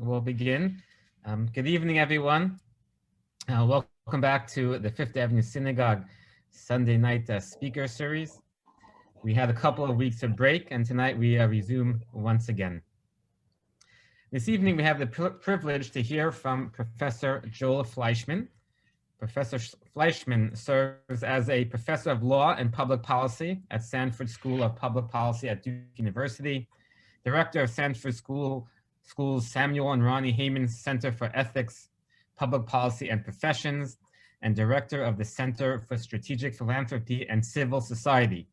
we'll begin. Good evening, everyone. Welcome back to the Fifth Avenue Synagogue Sunday night speaker series. We had a couple of weeks of break, and tonight we resume once again. This evening, we have the privilege to hear from Professor Joel Fleishman. Professor Fleishman serves as a professor of law and public policy at Sanford School of Public Policy at Duke University, director of Sanford School's Samuel and Ronnie Heyman Center for Ethics, Public Policy and Professions, and director of the Center for Strategic Philanthropy and Civil Society.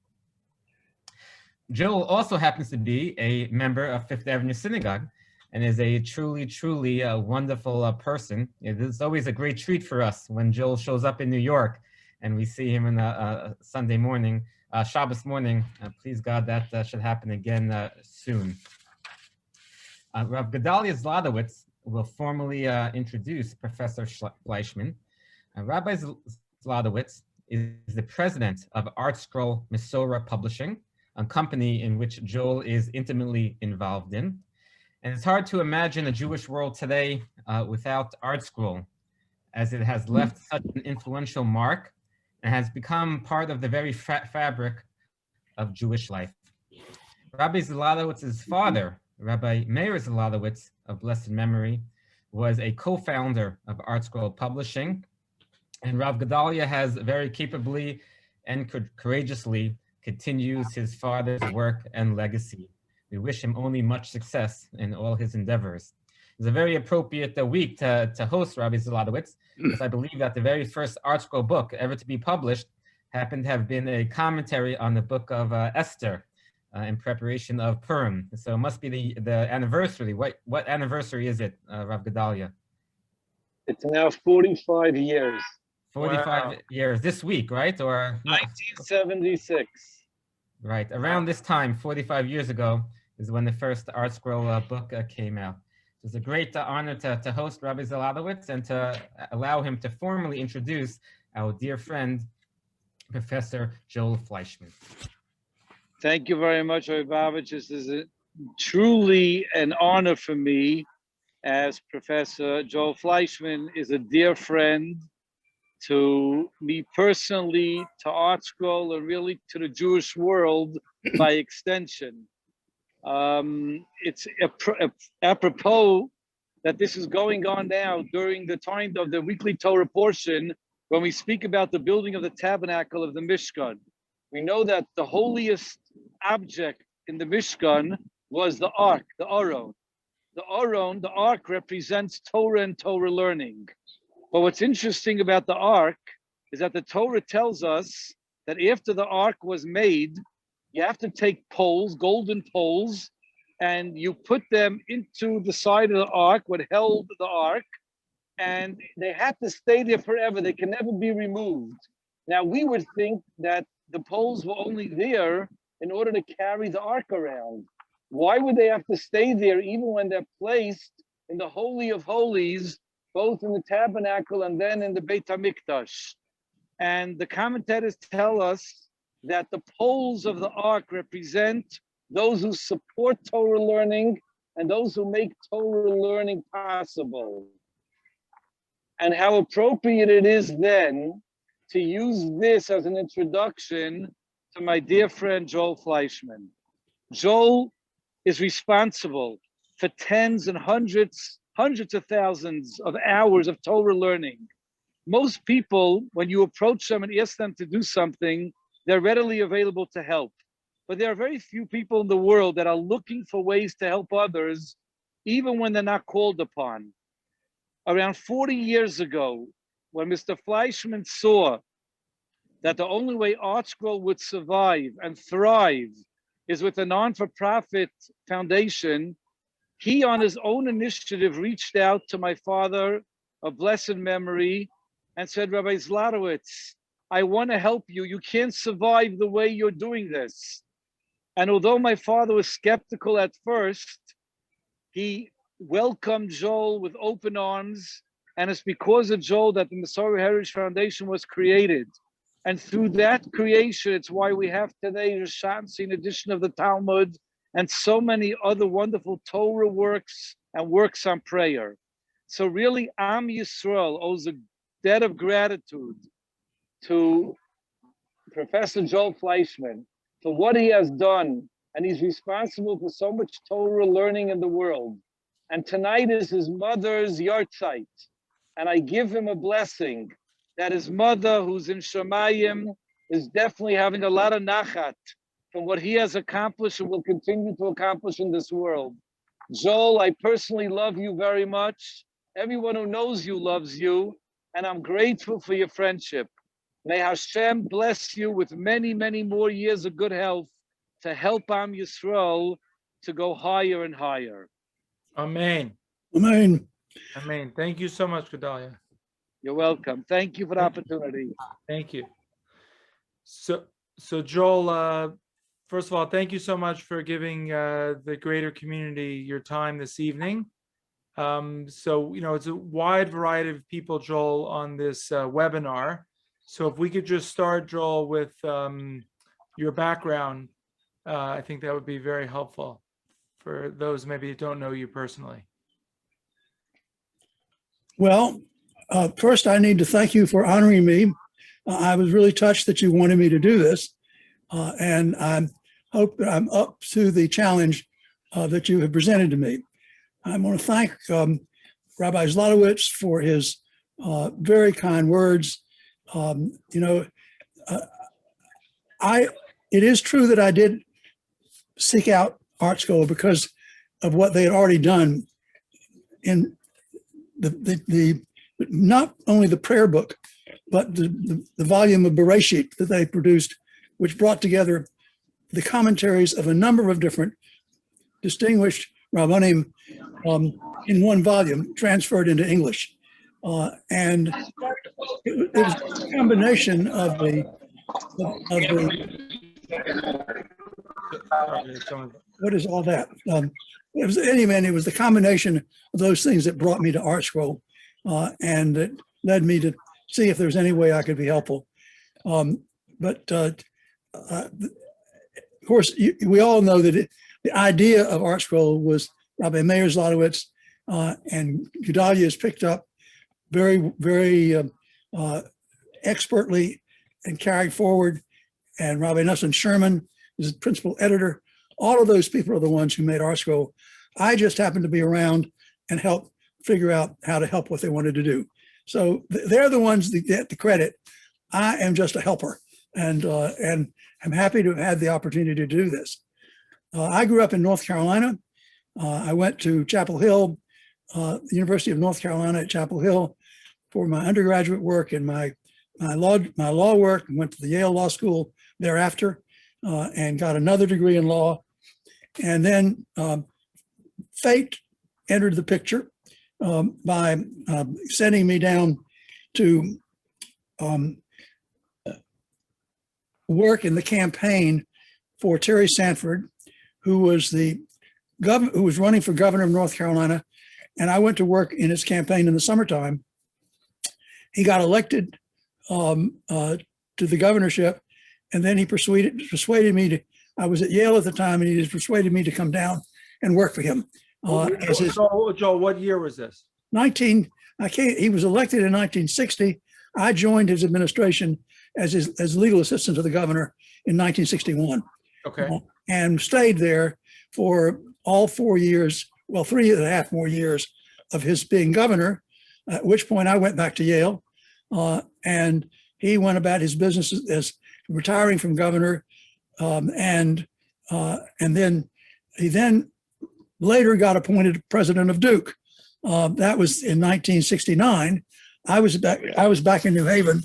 Joel also happens to be a member of Fifth Avenue Synagogue and is a truly wonderful person. It is always a great treat for us when Joel shows up in New York and we see him on a Sunday morning, Shabbos morning. Please God, that should happen again soon. Rav Gedalia Zlotowitz will formally introduce Professor Fleishman. Rabbi Zlotowitz is the president of ArtScroll Mesorah Publishing, a company in which Joel is intimately involved in. And it's hard to imagine a Jewish world today without ArtScroll, as it has left such an influential mark and has become part of the very fabric of Jewish life. Rabbi Zlotowitz's father, Rabbi Meir Zlotowitz of blessed memory, was a co-founder of ArtScroll Publishing, and Rav Gedalia has very capably and courageously continues his father's work and legacy. We wish him only much success in all his endeavors. It's a very appropriate week to host Rabbi Zlotowitz, because I believe that the very first ArtScroll book ever to be published happened to have been a commentary on the book of Esther in preparation of Purim. So it must be the anniversary. What anniversary is it, Rav Gedalia? It's now 45 years. 45 years this week, right? Or 1976. Right, around this time, 45 years ago, is when the first ArtScroll book came out. It's a great honor to host Rabbi Zlotowitz and to allow him to formally introduce our dear friend, Professor Joel Fleishman. Thank you very much, Rabbi. This is truly an honor for me, as Professor Joel Fleishman is a dear friend to me personally, to ArtScroll, and really to the Jewish world by extension. It's apropos that this is going on now during the time of the weekly Torah portion when we speak about the building of the tabernacle of the Mishkan. We know that the holiest object in the Mishkan was the Ark, the Aron. The Aron, the Ark, represents Torah and Torah learning. But what's interesting about the Ark is that the Torah tells us that after the Ark was made, you have to take poles, golden poles, and you put them into the side of the Ark, what held the Ark, and they had to stay there forever. They can never be removed. Now, we would think that the poles were only there in order to carry the Ark around. Why would they have to stay there even when they're placed in the Holy of Holies, both in the tabernacle and then in the Beit HaMikdash? And the commentators tell us that the poles of the Ark represent those who support Torah learning and those who make Torah learning possible. And how appropriate it is then to use this as an introduction to my dear friend Joel Fleishman. Joel is responsible for tens and hundreds of thousands of hours of Torah learning. Most people, when you approach them and ask them to do something, they're readily available to help. But there are very few people in the world that are looking for ways to help others, even when they're not called upon. Around 40 years ago, when Mr. Fleischman saw that the only way ArtScroll would survive and thrive is with a non-for-profit foundation, he, on his own initiative, reached out to my father of blessed memory and said, Rabbi Zlotowitz, I want to help you. You can't survive the way you're doing this. And although my father was skeptical at first, he welcomed Joel with open arms. And it's because of Joel that the Mesorah Heritage Foundation was created. And through that creation, it's why we have today the Shamsin edition of the Talmud and so many other wonderful Torah works and works on prayer. So really, Am Yisrael owes a debt of gratitude to Professor Joel Fleishman for what he has done, and he's responsible for so much Torah learning in the world. And tonight is his mother's yahrzeit, and I give him a blessing that his mother, who's in Shemayim, is definitely having a lot of nachat from what he has accomplished and will continue to accomplish in this world. Joel, I personally love you very much. Everyone who knows you loves you, and I'm grateful for your friendship. May Hashem bless you with many, many more years of good health to help Am Yisrael to go higher and higher. Amen. Amen. Amen. Thank you so much, Gedalia. You're welcome. Thank you for the opportunity. Thank you. So Joel, first of all, thank you so much for giving the greater community your time this evening. So, it's a wide variety of people, Joel, on this webinar. So if we could just start, Joel, with your background, I think that would be very helpful for those maybe who don't know you personally. Well, first I need to thank you for honoring me. I was really touched that you wanted me to do this. And I hope that I'm up to the challenge that you have presented to me. I want to thank Rabbi Zlotowitz for his very kind words. It is true that I did seek out art school because of what they had already done in the not only the prayer book, but the volume of Bereshit that they produced, which brought together the commentaries of a number of different distinguished Rabbanim in one volume, transferred into English. And it was a combination of the what is all that? It was the combination of those things that brought me to art school, and it led me to see if there's any way I could be helpful. Of course, we all know that the idea of art school was Rabbi Meir Zlotowitz, and Gedalia has picked up very, very expertly and carried forward. And Rabbi Nussin Sherman is the principal editor. All of those people are the ones who made art school. I just happened to be around and help figure out how to help what they wanted to do. So they're the ones that get the credit. I am just a helper, and I'm happy to have had the opportunity to do this. I grew up in North Carolina. I went to Chapel Hill, the University of North Carolina at Chapel Hill for my undergraduate work and my law work, and went to the Yale Law School thereafter, and got another degree in law. And then fate entered the picture by sending me down to work in the campaign for Terry Sanford, who was running for governor of North Carolina. And I went to work in his campaign in the summertime. He got elected to the governorship, and then he persuaded me to. I was at Yale at the time, and he just persuaded me to come down and work for him. Joel, what year was this? He was elected in 1960. I joined his administration as legal assistant to the governor in 1961. Okay. And stayed there for all 4 years, well, 3.5 more years of his being governor, at which point I went back to Yale, and he went about his business as retiring from governor, and then he later got appointed president of Duke. That was in 1969. I was back in New Haven,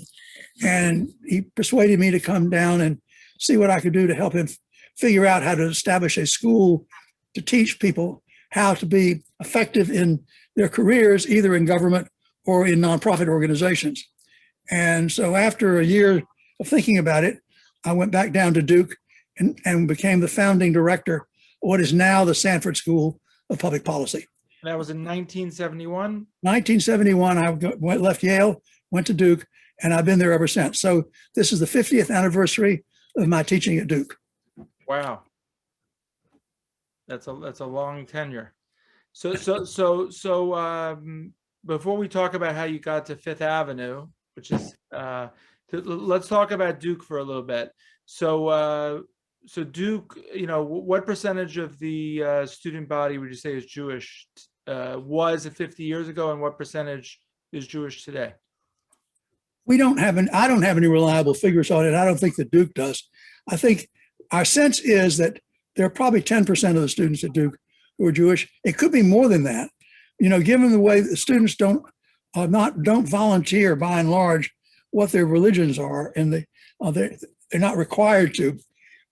and he persuaded me to come down and see what I could do to help him figure out how to establish a school to teach people how to be effective in their careers, either in government or in nonprofit organizations. And so after a year of thinking about it, I went back down to Duke and became the founding director of what is now the Sanford School of Public Policy. That was in 1971? 1971, I left Yale, went to Duke, and I've been there ever since. So this is the 50th anniversary of my teaching at Duke. Wow. That's a long tenure. Before we talk about how you got to Fifth Avenue, which is, let's talk about Duke for a little bit. So Duke, what percentage of the student body would you say is Jewish? Was it 50 years ago, and what percentage is Jewish today? I don't have any reliable figures on it. I don't think that Duke does. I think our sense is that there are probably 10% of the students at Duke who are Jewish. It could be more than that. Given the way the students don't volunteer by and large what their religions are, and they're not required to.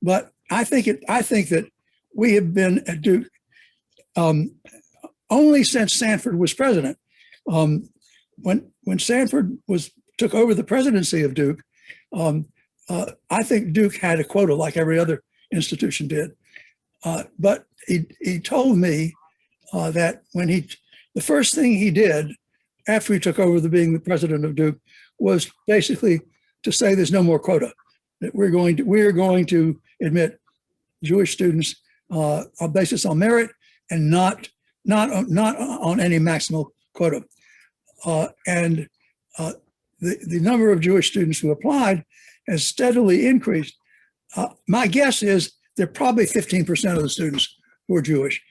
But I think that we have been at Duke only since Sanford was president. When Sanford took over the presidency of Duke, I think Duke had a quota like every other institution did. But he told me that the first thing he did after he took over being the president of Duke was basically to say there's no more quota, that we're going to admit Jewish students on basis on merit and not on any maximal quota. The number of Jewish students who applied has steadily increased. My guess is there are probably 15% of the students who are Jewish.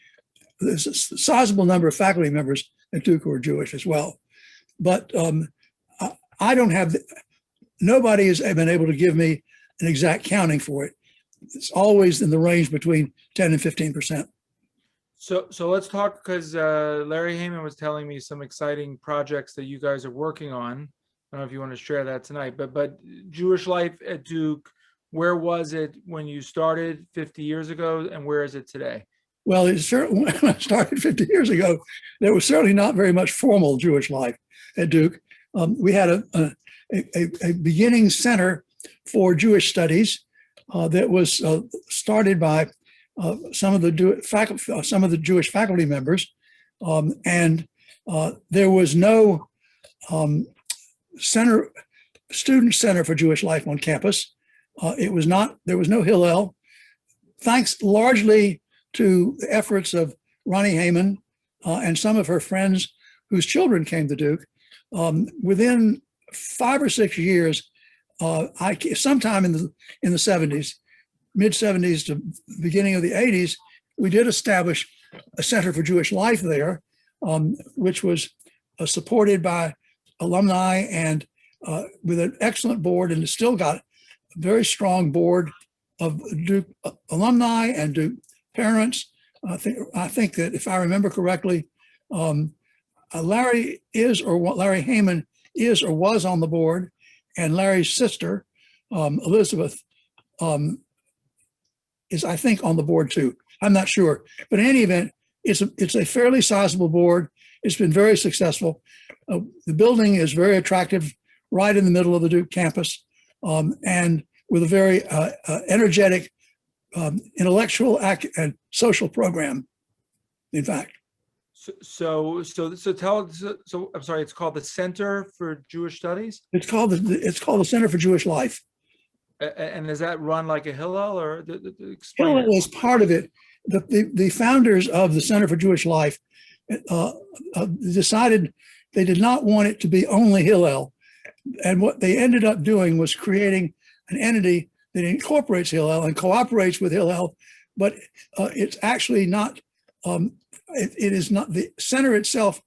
There's a sizable number of faculty members at Duke who are Jewish as well. But nobody has been able to give me an exact counting for it. It's always in the range between 10 and 15%. So let's talk, because Larry Heyman was telling me some exciting projects that you guys are working on. I don't know if you want to share that tonight, but Jewish life at Duke, where was it when you started 50 years ago, and where is it today? Well, when I started 50 years ago, there was certainly not very much formal Jewish life at Duke. We had a beginning center for Jewish studies that was started by some of the Jewish faculty members, and there was no student center for Jewish life on campus. There was no Hillel, thanks largely to the efforts of Ronnie Heyman and some of her friends whose children came to Duke. Within 5 or 6 years, sometime in the 70s, mid 70s to beginning of the 80s, we did establish a Center for Jewish Life there, which was supported by alumni and with an excellent board, and it's still got a very strong board of Duke alumni and Duke parents. I think that if I remember correctly, Larry Heyman is or was on the board, and Larry's sister, Elizabeth, is, I think, on the board too. I'm not sure, but in any event, it's a fairly sizable board. It's been very successful. The building is very attractive, right in the middle of the Duke campus, and with a very energetic intellectual and social program, in fact. So I'm sorry, it's called the Center for Jewish Studies? It's called the Center for Jewish Life. And is that run like a Hillel, or explain Hillel is part of it? The founders of the Center for Jewish Life decided they did not want it to be only Hillel. And what they ended up doing was creating an entity that incorporates Hillel and cooperates with Hillel, but it's actually not, it is not, the center itself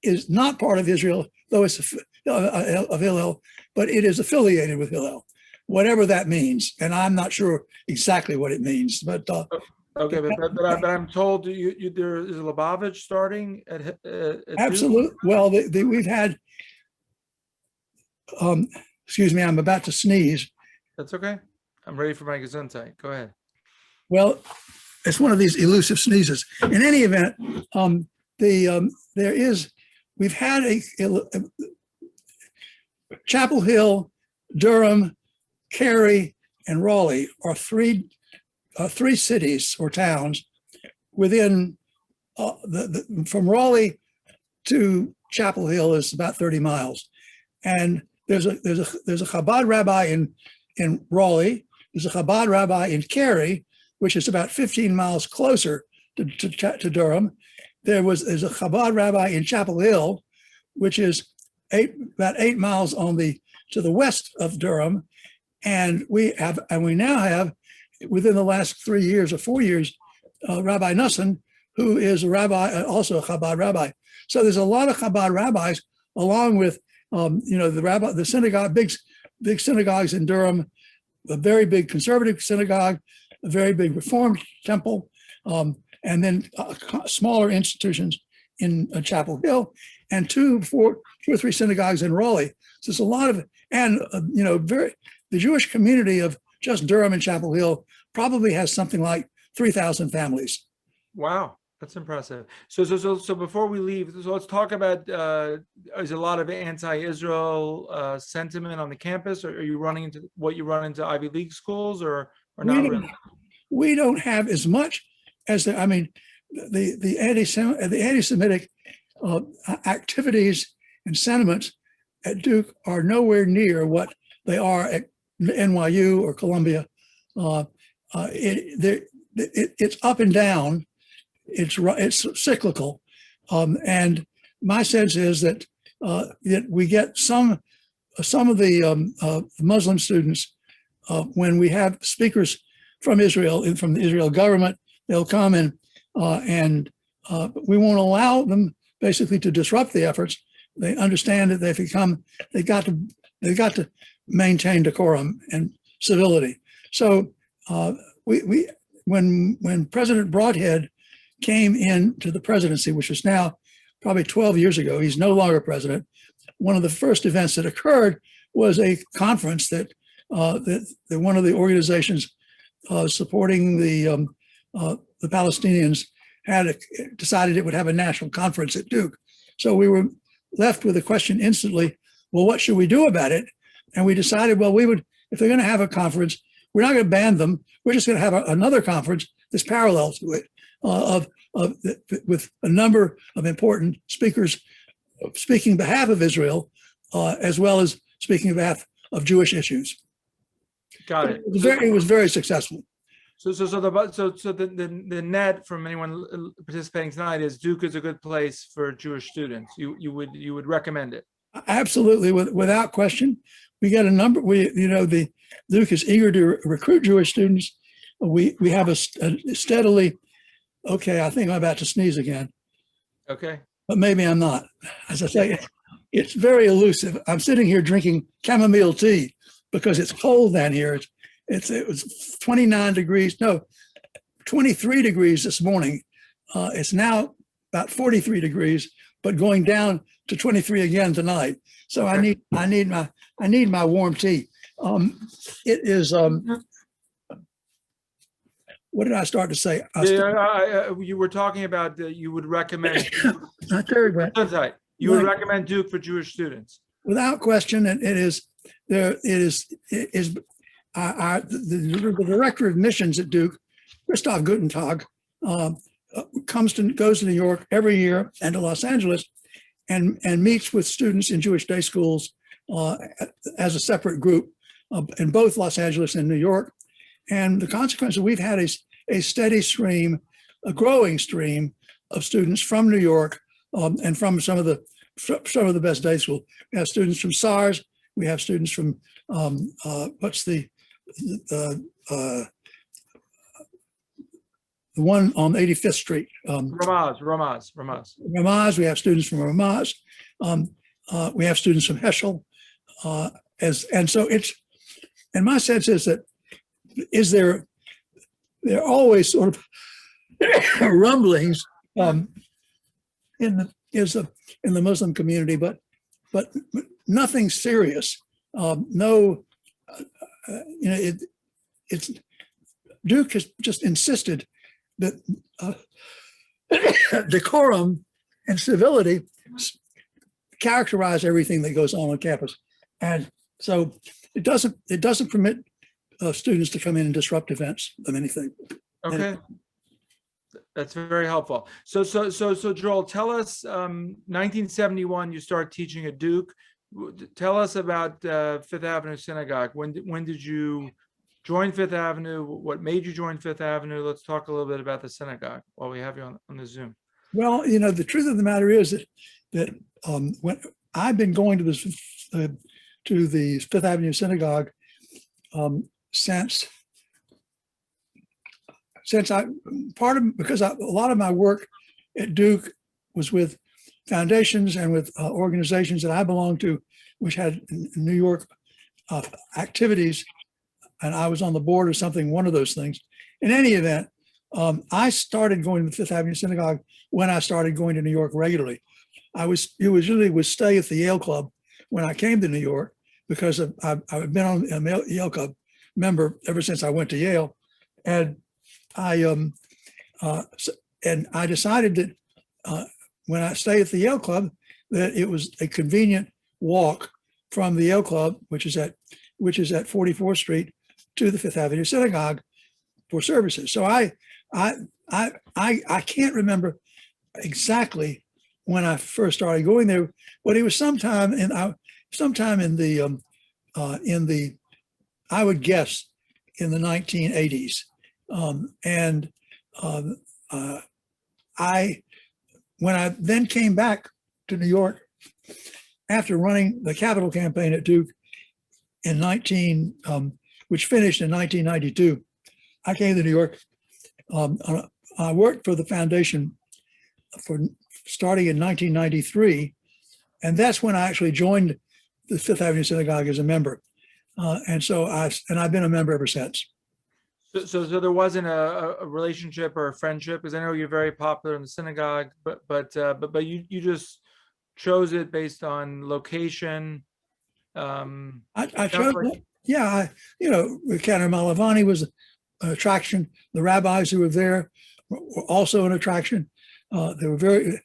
is not part of Israel, though it's of Hillel, but it is affiliated with Hillel, whatever that means. And I'm not sure exactly what it means, but okay, but I'm told there is a Lubavitch starting at absolutely. Duke? Well, we've had. Excuse me, I'm about to sneeze. That's okay. I'm ready for my Gesundheit. Go ahead. Well, it's one of these elusive sneezes. In any event, we've had a Chapel Hill, Durham, Cary, and Raleigh are three cities or towns within from Raleigh to Chapel Hill is about 30 miles, and there's a Chabad rabbi in Raleigh. There's a Chabad rabbi in Cary, which is about 15 miles closer to Durham, there's a Chabad rabbi in Chapel Hill, which is about 8 miles to the west of Durham, and we now have, within the last 3 years or 4 years, Rabbi Nussin, who is a rabbi, also a Chabad rabbi. So there's a lot of Chabad rabbis, along with the synagogue, big synagogues in Durham, a very big conservative synagogue, a very big Reformed temple, and then smaller institutions in Chapel Hill, and 2 or 3 synagogues in Raleigh. So there's a lot of, and the Jewish community of just Durham and Chapel Hill probably has something like 3,000 families. Wow, that's impressive. So before we leave, so let's talk about, there's a lot of anti-Israel sentiment on the campus. Or are you running into what you run into Ivy League schools, or not really? We don't have as much as the anti-Semitic activities and sentiments at Duke are nowhere near what they are at NYU or Columbia. It's up and down. It's cyclical, and my sense is that we get some of the Muslim students, when we have speakers from Israel and from the Israel government, they'll come and we won't allow them basically to disrupt the efforts. They understand that they've got to maintain decorum and civility. So when President Broadhead came into the presidency, which was now probably 12 years ago, he's no longer president. One of the first events that occurred was a conference that one of the organizations supporting the Palestinians had decided it would have a national conference at Duke. So we were left with a question instantly, well, what should we do about it? And we decided, well, if they're going to have a conference, we're not going to ban them. We're just going to have another conference that's parallel to it, with a number of important speakers speaking on behalf of Israel, as well as speaking on behalf of Jewish issues. Got it. It was very successful. So the net from anyone participating tonight is Duke is a good place for Jewish students. You would recommend it? Absolutely, without question. We get a number. The Duke is eager to recruit Jewish students. We have a steadily. Okay, I think I'm about to sneeze again. Okay, but maybe I'm not. As I say, it's very elusive. I'm sitting here drinking chamomile tea because it's cold down here. It was 29 degrees, no, 23 degrees this morning. It's now about 43 degrees, but going down to 23 again tonight. So okay. I need my warm tea. It is what did I start to say? You were talking about you would recommend. Not very well. You would recommend Duke for Jewish students. Without question, the director of admissions at Duke, Christoph Gutentag, goes to New York every year and to Los Angeles, and meets with students in Jewish day schools as a separate group in both Los Angeles and New York. And the consequence is we've had a steady stream, a growing stream of students from New York and from some of the best day schools. We have students from SARS. We have students from what's the one on 85th Street. Ramaz. We have students from Ramaz. We have students from Heschel. And so and my sense is that there are always sort of rumblings in the Muslim community, but nothing serious. Duke has just insisted that decorum and civility characterize everything that goes on campus, and so it doesn't permit students to come in and disrupt events of anything. Okay, that's very helpful. So Joel, tell us. 1971, you start teaching at Duke. Tell us about Fifth Avenue Synagogue. When did you join Fifth Avenue? What made you join Fifth Avenue? Let's talk a little bit about the synagogue while we have you on the Zoom. Well, the truth of the matter is that when I've been going to the Fifth Avenue Synagogue since because a lot of my work at Duke was with foundations and with organizations that I belonged to, which had New York activities, and I was on the board or something, one of those things. In any event, I started going to the Fifth Avenue Synagogue when I started going to New York regularly. Usually would stay at the Yale Club when I came to New York, because I've been on a Yale Club member ever since I went to Yale, and I decided that when I stayed at the Yale Club, that it was a convenient walk from the Yale Club, which is at 44th Street, to the Fifth Avenue Synagogue for services. So I can't remember exactly when I first started going there, but it was sometime in the I would guess in the 1980s. When I then came back to New York after running the Capitol campaign at Duke which finished in 1992, I came to New York. I worked for the foundation starting in 1993, and that's when I actually joined the Fifth Avenue Synagogue as a member, and I've been a member ever since. So there wasn't a relationship or a friendship, because I know you're very popular in the synagogue, but you just chose it based on location. I chose, Cantor Malavani was an attraction. The rabbis who were there were also an attraction. They were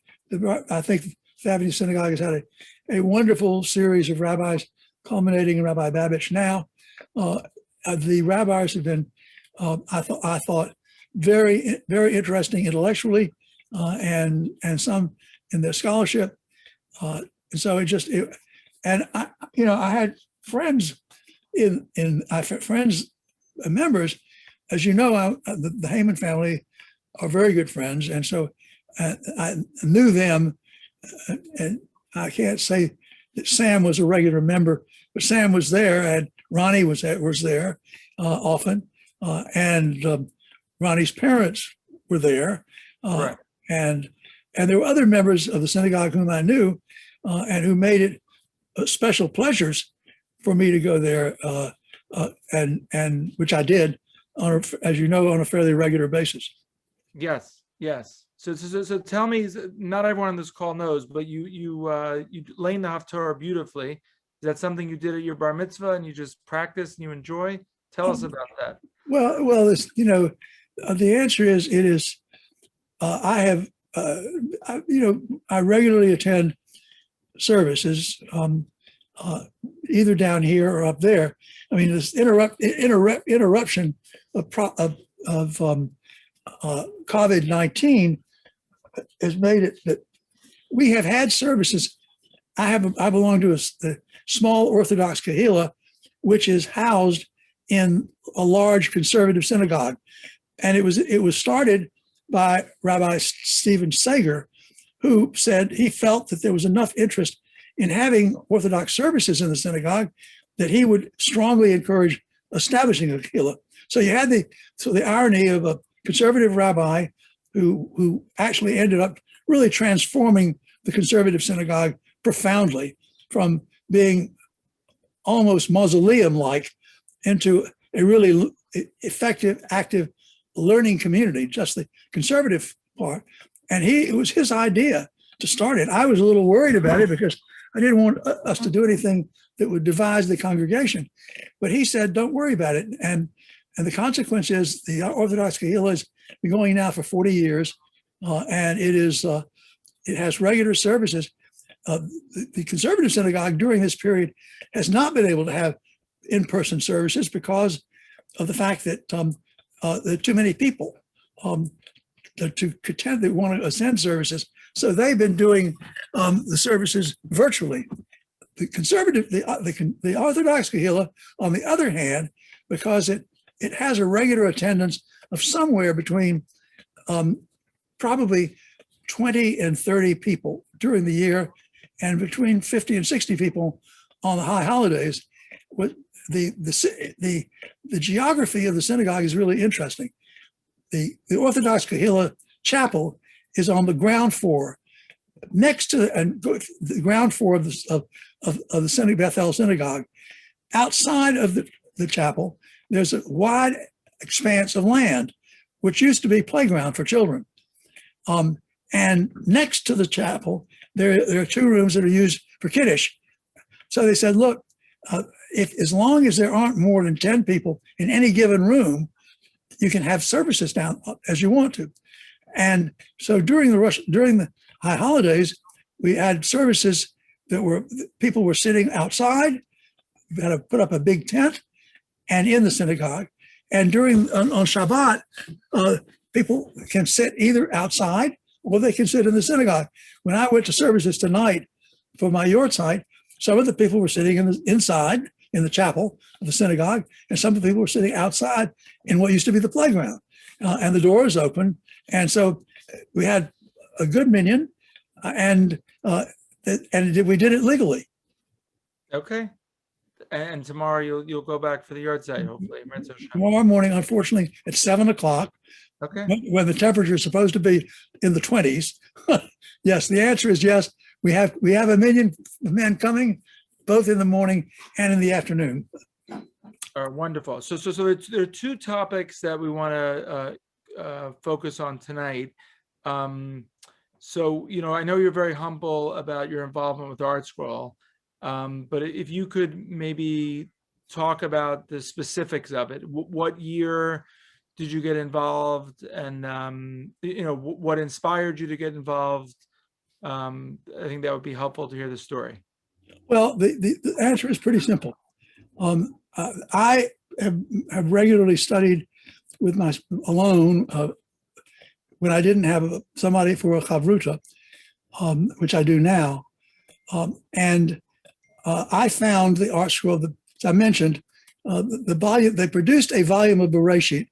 I think the Avenue Synagogue has had a wonderful series of rabbis, culminating in Rabbi Babich now. The rabbis have been, I thought, very, very interesting intellectually, and some in their scholarship. And so I had friends members, as you know, the Heyman family are very good friends, and so I knew them. And I can't say that Sam was a regular member, but Sam was there, and Ronnie was there often, and Ronnie's parents were there, Right. and there were other members of the synagogue whom I knew, and who made it special pleasures for me to go there, and which I did, as you know, on a fairly regular basis. Yes. So tell me, not everyone on this call knows, but you learned the Haftorah beautifully. Is that something you did at your bar mitzvah and you just practice and you enjoy? Tell us about that. Well, the answer is, it is. I regularly attend services, either down here or up there. I mean, this interruption of COVID-19 has made it that we have had services. I belong to a small Orthodox kahila, which is housed in a large conservative synagogue, and it was started by Rabbi Stephen Sager, who said he felt that there was enough interest in having Orthodox services in the synagogue that he would strongly encourage establishing a kahila. So you had the irony of a conservative rabbi who actually ended up really transforming the conservative synagogue profoundly, from being almost mausoleum-like into a really effective, active learning community, just the conservative part. And it was his idea to start it. I was a little worried about it because I didn't want us to do anything that would divide the congregation. But he said, don't worry about it. And the consequence is the Orthodox kahila has been going now for 40 years, and it has regular services. The conservative synagogue during this period has not been able to have in-person services because of the fact that there are too many people to contend that want to attend services. So they've been doing the services virtually. The Orthodox kahila, on the other hand, because it has a regular attendance of somewhere between probably 20 and 30 people during the year, and between 50 and 60 people on the high holidays. What the geography of the synagogue is really interesting. The Orthodox Kahila chapel is on the ground floor, next to the ground floor of the Synagogue, Bethel Synagogue. Outside of the chapel, there's a wide expanse of land, which used to be playground for children. And next to the chapel, there are 2 rooms that are used for Kiddush. So they said, look, as long as there aren't more than 10 people in any given room, you can have services down as you want to. And so during the high holidays, we had services people were sitting outside. We had to put up a big tent and in the synagogue. And on Shabbat, people can sit either outside or they can sit in the synagogue. When I went to services tonight for my yahrzeit, some of the people were sitting inside in the chapel of the synagogue, and some of the people were sitting outside in what used to be the playground. And the door is open. And so we had a good minyan, and we did it legally. Okay. And tomorrow you'll go back for the yahrzeit, hopefully. Tomorrow morning, unfortunately, at 7 o'clock. Okay. When the temperature is supposed to be in the 20s. Yes, the answer is yes. We have a million men coming, both in the morning and in the afternoon. Wonderful. So there are 2 topics that we want to focus on tonight. So, I know you're very humble about your involvement with ArtScroll, but if you could maybe talk about the specifics of it. What year did you get involved, and what inspired you to get involved? I think that would be helpful to hear the story. Well, the answer is pretty simple. I have regularly studied alone when I didn't have somebody for a chavruta, which I do now. And I found the ArtScroll, as I mentioned, the volume. They produced a volume of Bereshit,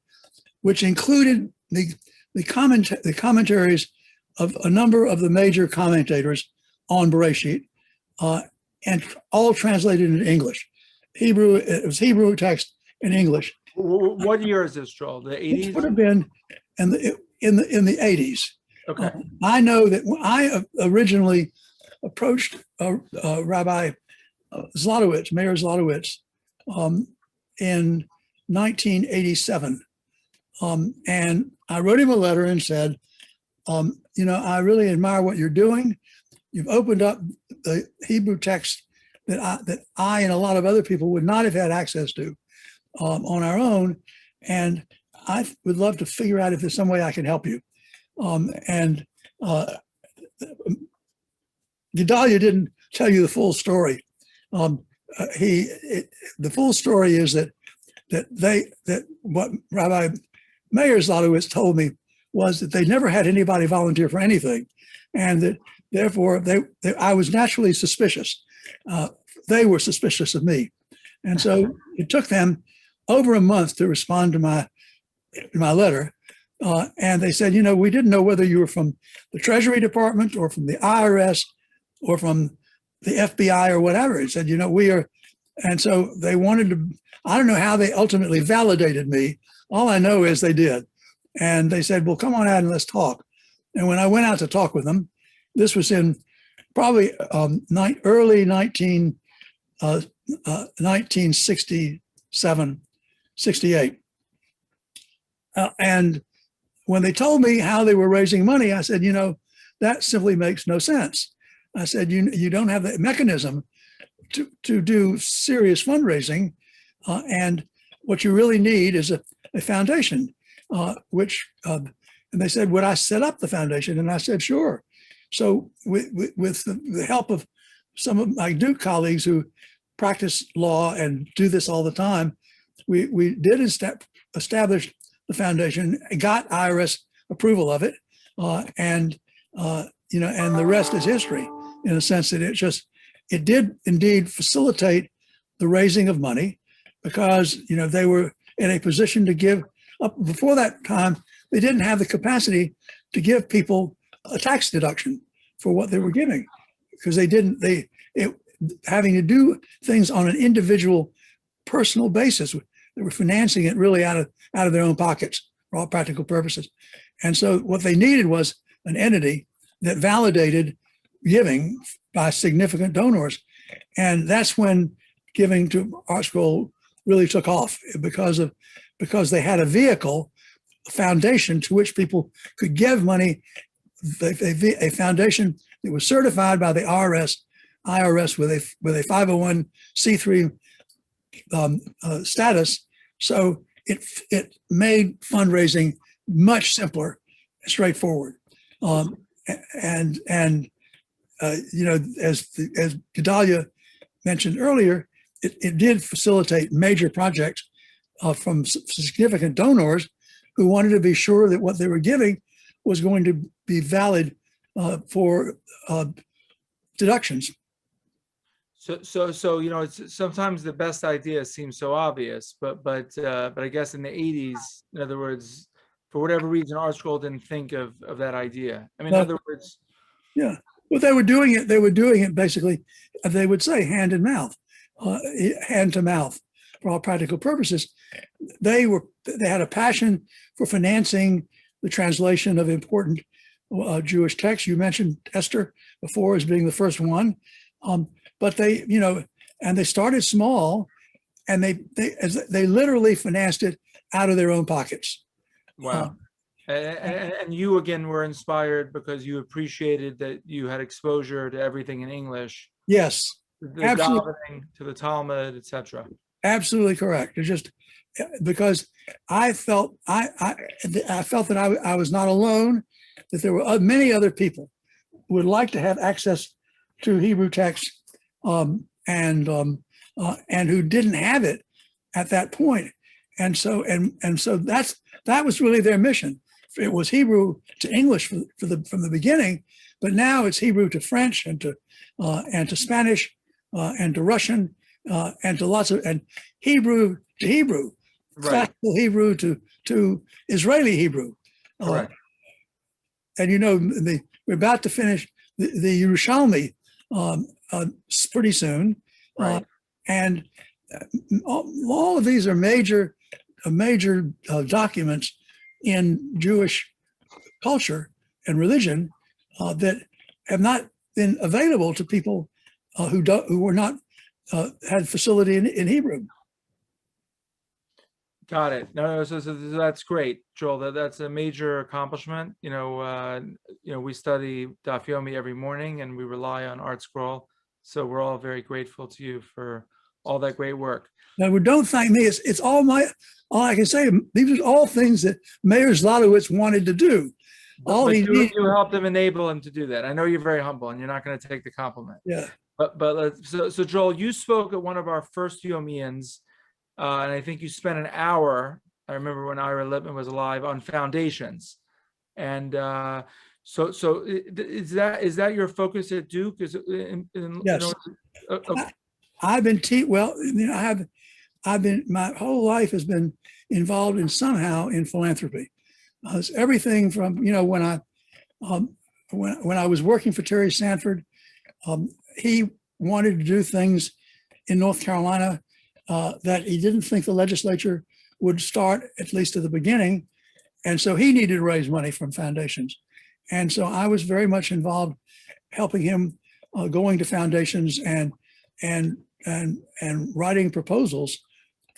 which included the commentaries of a number of the major commentators on Bereshit, and all translated into English. Hebrew, it was Hebrew text in English. What year is this, Joel? The 80s? It would have been in the 80s. Okay. I know that when I originally approached Rabbi Zlotowitz, Mayor Zlotowitz, in 1987, and I wrote him a letter and said, I really admire what you're doing. You've opened up the Hebrew text that I and a lot of other people would not have had access to on our own. And I would love to figure out if there's some way I can help you. Gedalia didn't tell you the full story. The full story is that what Rabbi Meir Zlotowitz told me was that they never had anybody volunteer for anything, and that therefore I was naturally suspicious. They were suspicious of me, and so it took them over a month to respond to my letter. And they said, we didn't know whether you were from the Treasury Department or from the IRS or from the FBI or whatever. It said, we are. And so they wanted to, I don't know how they ultimately validated me. All I know is they did. And they said, well, come on out and let's talk. And when I went out to talk with them, this was in probably early 1967, 68. And when they told me how they were raising money, I said, that simply makes no sense. I said, you don't have the mechanism to do serious fundraising. And what you really need is a foundation, and they said, would I set up the foundation? And I said, sure. So with the help of some of my Duke colleagues who practice law and do this all the time, we did establish the foundation, got IRS approval of it, and the rest is history, in a sense that it did indeed facilitate the raising of money, because they were in a position to give up. Before that time, they didn't have the capacity to give people a tax deduction for what they were giving, because having to do things on an individual personal basis. They were financing it really out of their own pockets for all practical purposes. And so what they needed was an entity that validated giving by significant donors. And that's when giving to ArtScroll really took off, because they had a vehicle, a foundation to which people could give money, a foundation that was certified by the IRS with a 501c3 status. So it made fundraising much simpler, straightforward. As Gedalia mentioned earlier, it did facilitate major projects from significant donors who wanted to be sure that what they were giving was going to be valid for deductions. So it's sometimes the best ideas seem so obvious, but I guess in the 80s, in other words, for whatever reason, ArtScroll didn't think of that idea. I mean, in other words, yeah. Well, they were doing it basically. They would say hand to mouth for all practical purposes. They had a passion for financing the translation of important Jewish texts. You mentioned Esther before as being the first one, but they started small, and they literally financed it out of their own pockets. Wow. And you again were inspired because you appreciated that you had exposure to everything in English. Yes, the absolutely. davening, to the Talmud, etc. Absolutely correct. It's just because I felt that I was not alone, that there were many other people who would like to have access to Hebrew texts, and who didn't have it at that point. And so that was really their mission. It was Hebrew to English from the beginning, but now it's Hebrew to French and to Spanish and to Russian and to and Hebrew to Hebrew, Right. classical Hebrew to Israeli Hebrew. Correct. And we're about to finish the Yerushalmi pretty soon, Right. and all of these are major documents in Jewish culture and religion that have not been available to people who were not had facility in Hebrew. Got it. No, so that's great, Joel. That's a major accomplishment. We study Daf Yomi every morning, and we rely on ArtScroll. So we're all very grateful to you for all that great work. Now, don't thank me. It's all I can say. These are all things that Mayor Zlotowitz wanted to do. But you helped him enable him to do that. I know you're very humble, and you're not going to take the compliment. Yeah. So Joel, you spoke at one of our first Yomians, and I think you spent an hour. I remember when Ira Lippman was alive, on foundations, and so is that your focus at Duke? Is it? Yes. I've been my whole life has been involved somehow in philanthropy. It's everything from when I was working for Terry Sanford, he wanted to do things in North Carolina that he didn't think the legislature would start, at least at the beginning, and so he needed to raise money from foundations, and so I was very much involved, helping him, going to foundations and writing proposals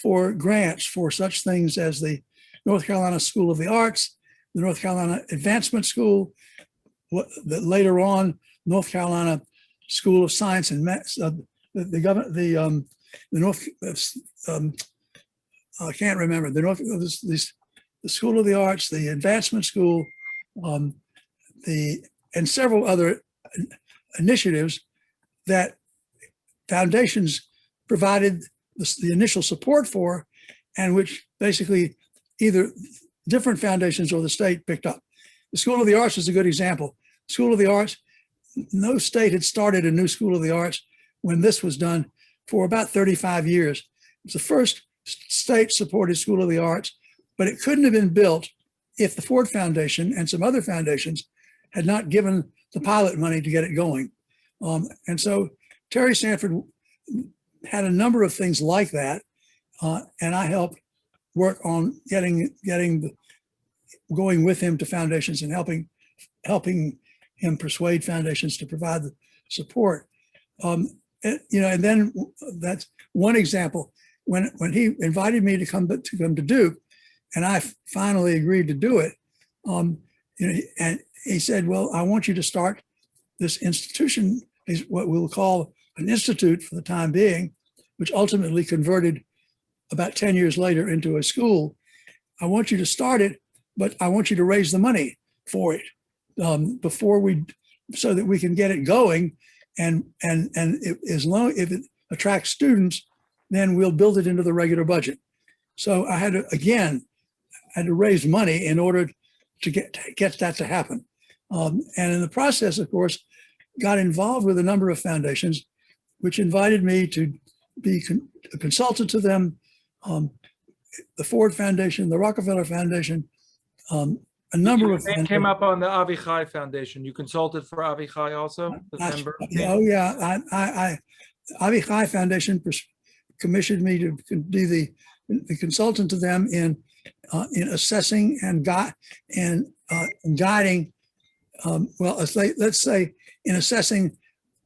for grants for such things as the North Carolina School of the Arts, the North Carolina Advancement School, later on North Carolina School of Science and Math, the School of the Arts, the Advancement School, and several other initiatives that foundations provided the initial support for, and which basically either different foundations or the state picked up. The School of the Arts is a good example. School of the Arts, no state had started a new School of the Arts when this was done for about 35 years. It was the first state-supported School of the Arts, but it couldn't have been built if the Ford Foundation and some other foundations had not given the pilot money to get it going. And so Terry Sanford had a number of things like that, and I helped work on going with him to foundations and helping him persuade foundations to provide the support. And then that's one example. When he invited me to come to Duke, and I finally agreed to do it, and he said, "Well, I want you to start this institution, is what we'll call an institute for the time being, which ultimately converted about 10 years later into a school. I want you to start it, but I want you to raise the money for it so that we can get it going. And if it attracts students, then we'll build it into the regular budget." So I had to raise money in order to get that to happen. And in the process, of course, got involved with a number of foundations, which invited me to be a consultant to them. The Ford Foundation, the Rockefeller Foundation, a number of things came up on the Avichai Foundation. You consulted for Avichai also? Avichai Foundation commissioned me to be the consultant to them in assessing and guiding. Let's say in assessing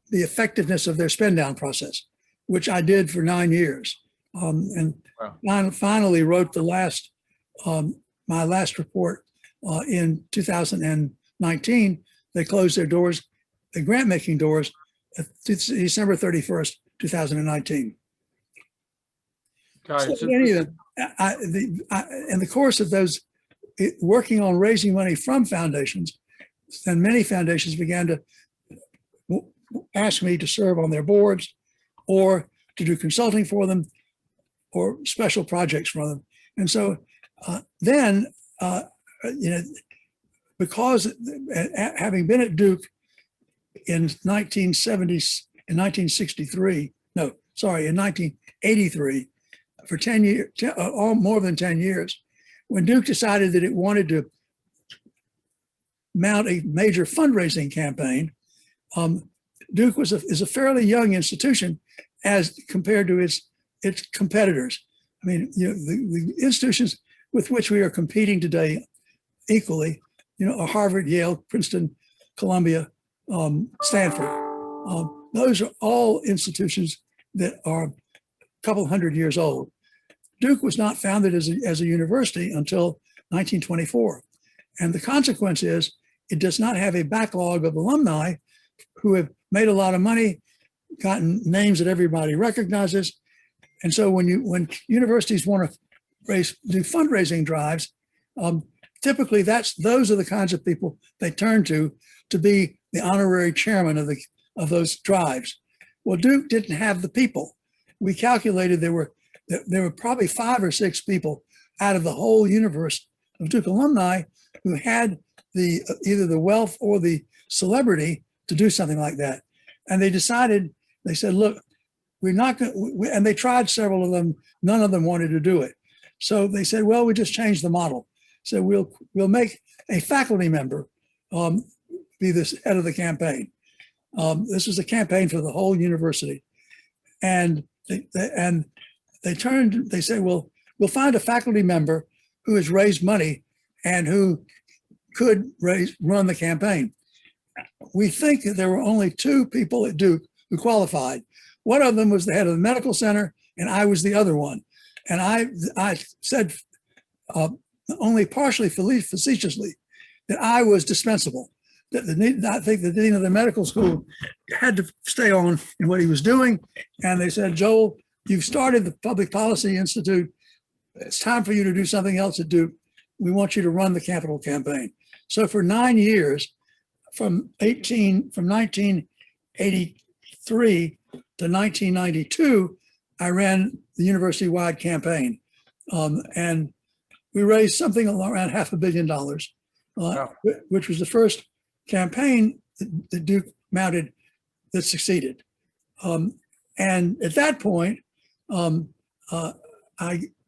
the effectiveness of their spin-down process, which I did for 9 years, and finally wrote my last report in 2019. They closed their doors, the grant-making doors, December 31st, 2019. So in the course of those, working on raising money from foundations, then many foundations began to ask me to serve on their boards or to do consulting for them or special projects for them. And so because having been at Duke in 1983, for 10 years, more than 10 years, when Duke decided that it wanted to mount a major fundraising campaign, Duke is a fairly young institution as compared to its competitors. I mean, the institutions with which we are competing today equally, are Harvard, Yale, Princeton, Columbia, Stanford. Those are all institutions that are a couple hundred years old. Duke was not founded as a university until 1924. And the consequence is it does not have a backlog of alumni who have made a lot of money, gotten names that everybody recognizes. And so when universities want to do fundraising drives, typically those are the kinds of people they turn to be the honorary chairman of those drives. Well, Duke didn't have the people. We calculated there were probably 5 or 6 people out of the whole universe of Duke alumni who had either the wealth or the celebrity to do something like that. And they said, look, we're not going to, and they tried several of them, none of them wanted to do it. So they said, well, we just changed the model. So we'll make a faculty member be the head of the campaign. This was a campaign for the whole university. And they said, well, we'll find a faculty member who has raised money and who could run the campaign. We think that there were only 2 people at Duke who qualified. One of them was the head of the medical center, and I was the other one. And I said only partially facetiously that I was dispensable. I think the dean of the medical school had to stay on in what he was doing. And they said, Joel, you've started the Public Policy Institute. It's time for you to do something else at Duke. We want you to run the capital campaign. So for 9 years, from 1983 to 1992, I ran the university-wide campaign. And we raised something around $500 million, which was the first campaign that Duke mounted that succeeded. And at that point, I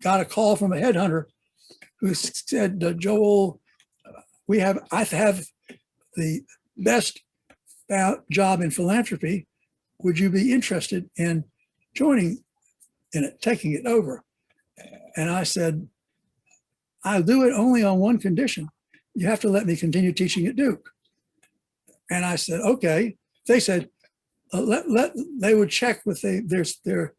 got a call from a headhunter who said, Joel, I have the best job in philanthropy. Would you be interested in joining in it, taking it over? And I said, I'll do it only on one condition. You have to let me continue teaching at Duke. And I said, okay. They said, they would check with their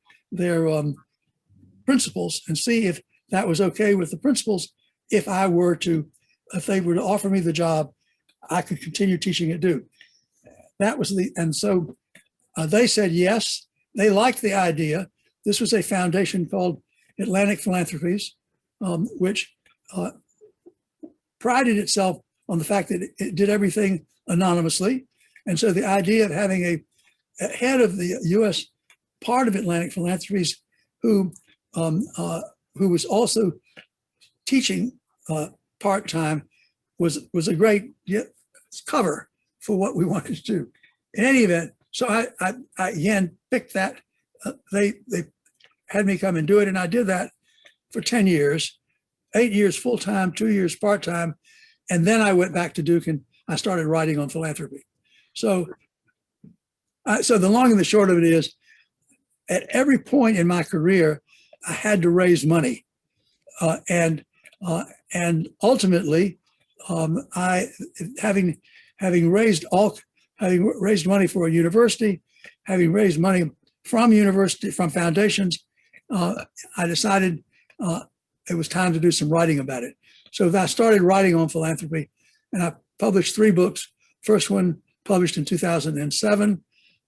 principals and see if that was okay with the principals. If they were to offer me the job, I could continue teaching at Duke. And so they said yes. They liked the idea. This was a foundation called Atlantic Philanthropies, which prided itself on the fact that it did everything anonymously. And so the idea of having a head of the U.S. part of Atlantic Philanthropies who was also teaching part-time was a great cover for what we wanted to do. In any event, so I again picked that. They had me come and do it, and I did that for 10 years, 8 years full-time, 2 years part-time, and then I went back to Duke and I started writing on philanthropy. So the long and the short of it is, at every point in my career, I had to raise money, and ultimately, having raised money for a university, having raised money from foundations, I decided it was time to do some writing about it. So I started writing on philanthropy, and I published 3 books. First one published in 2007,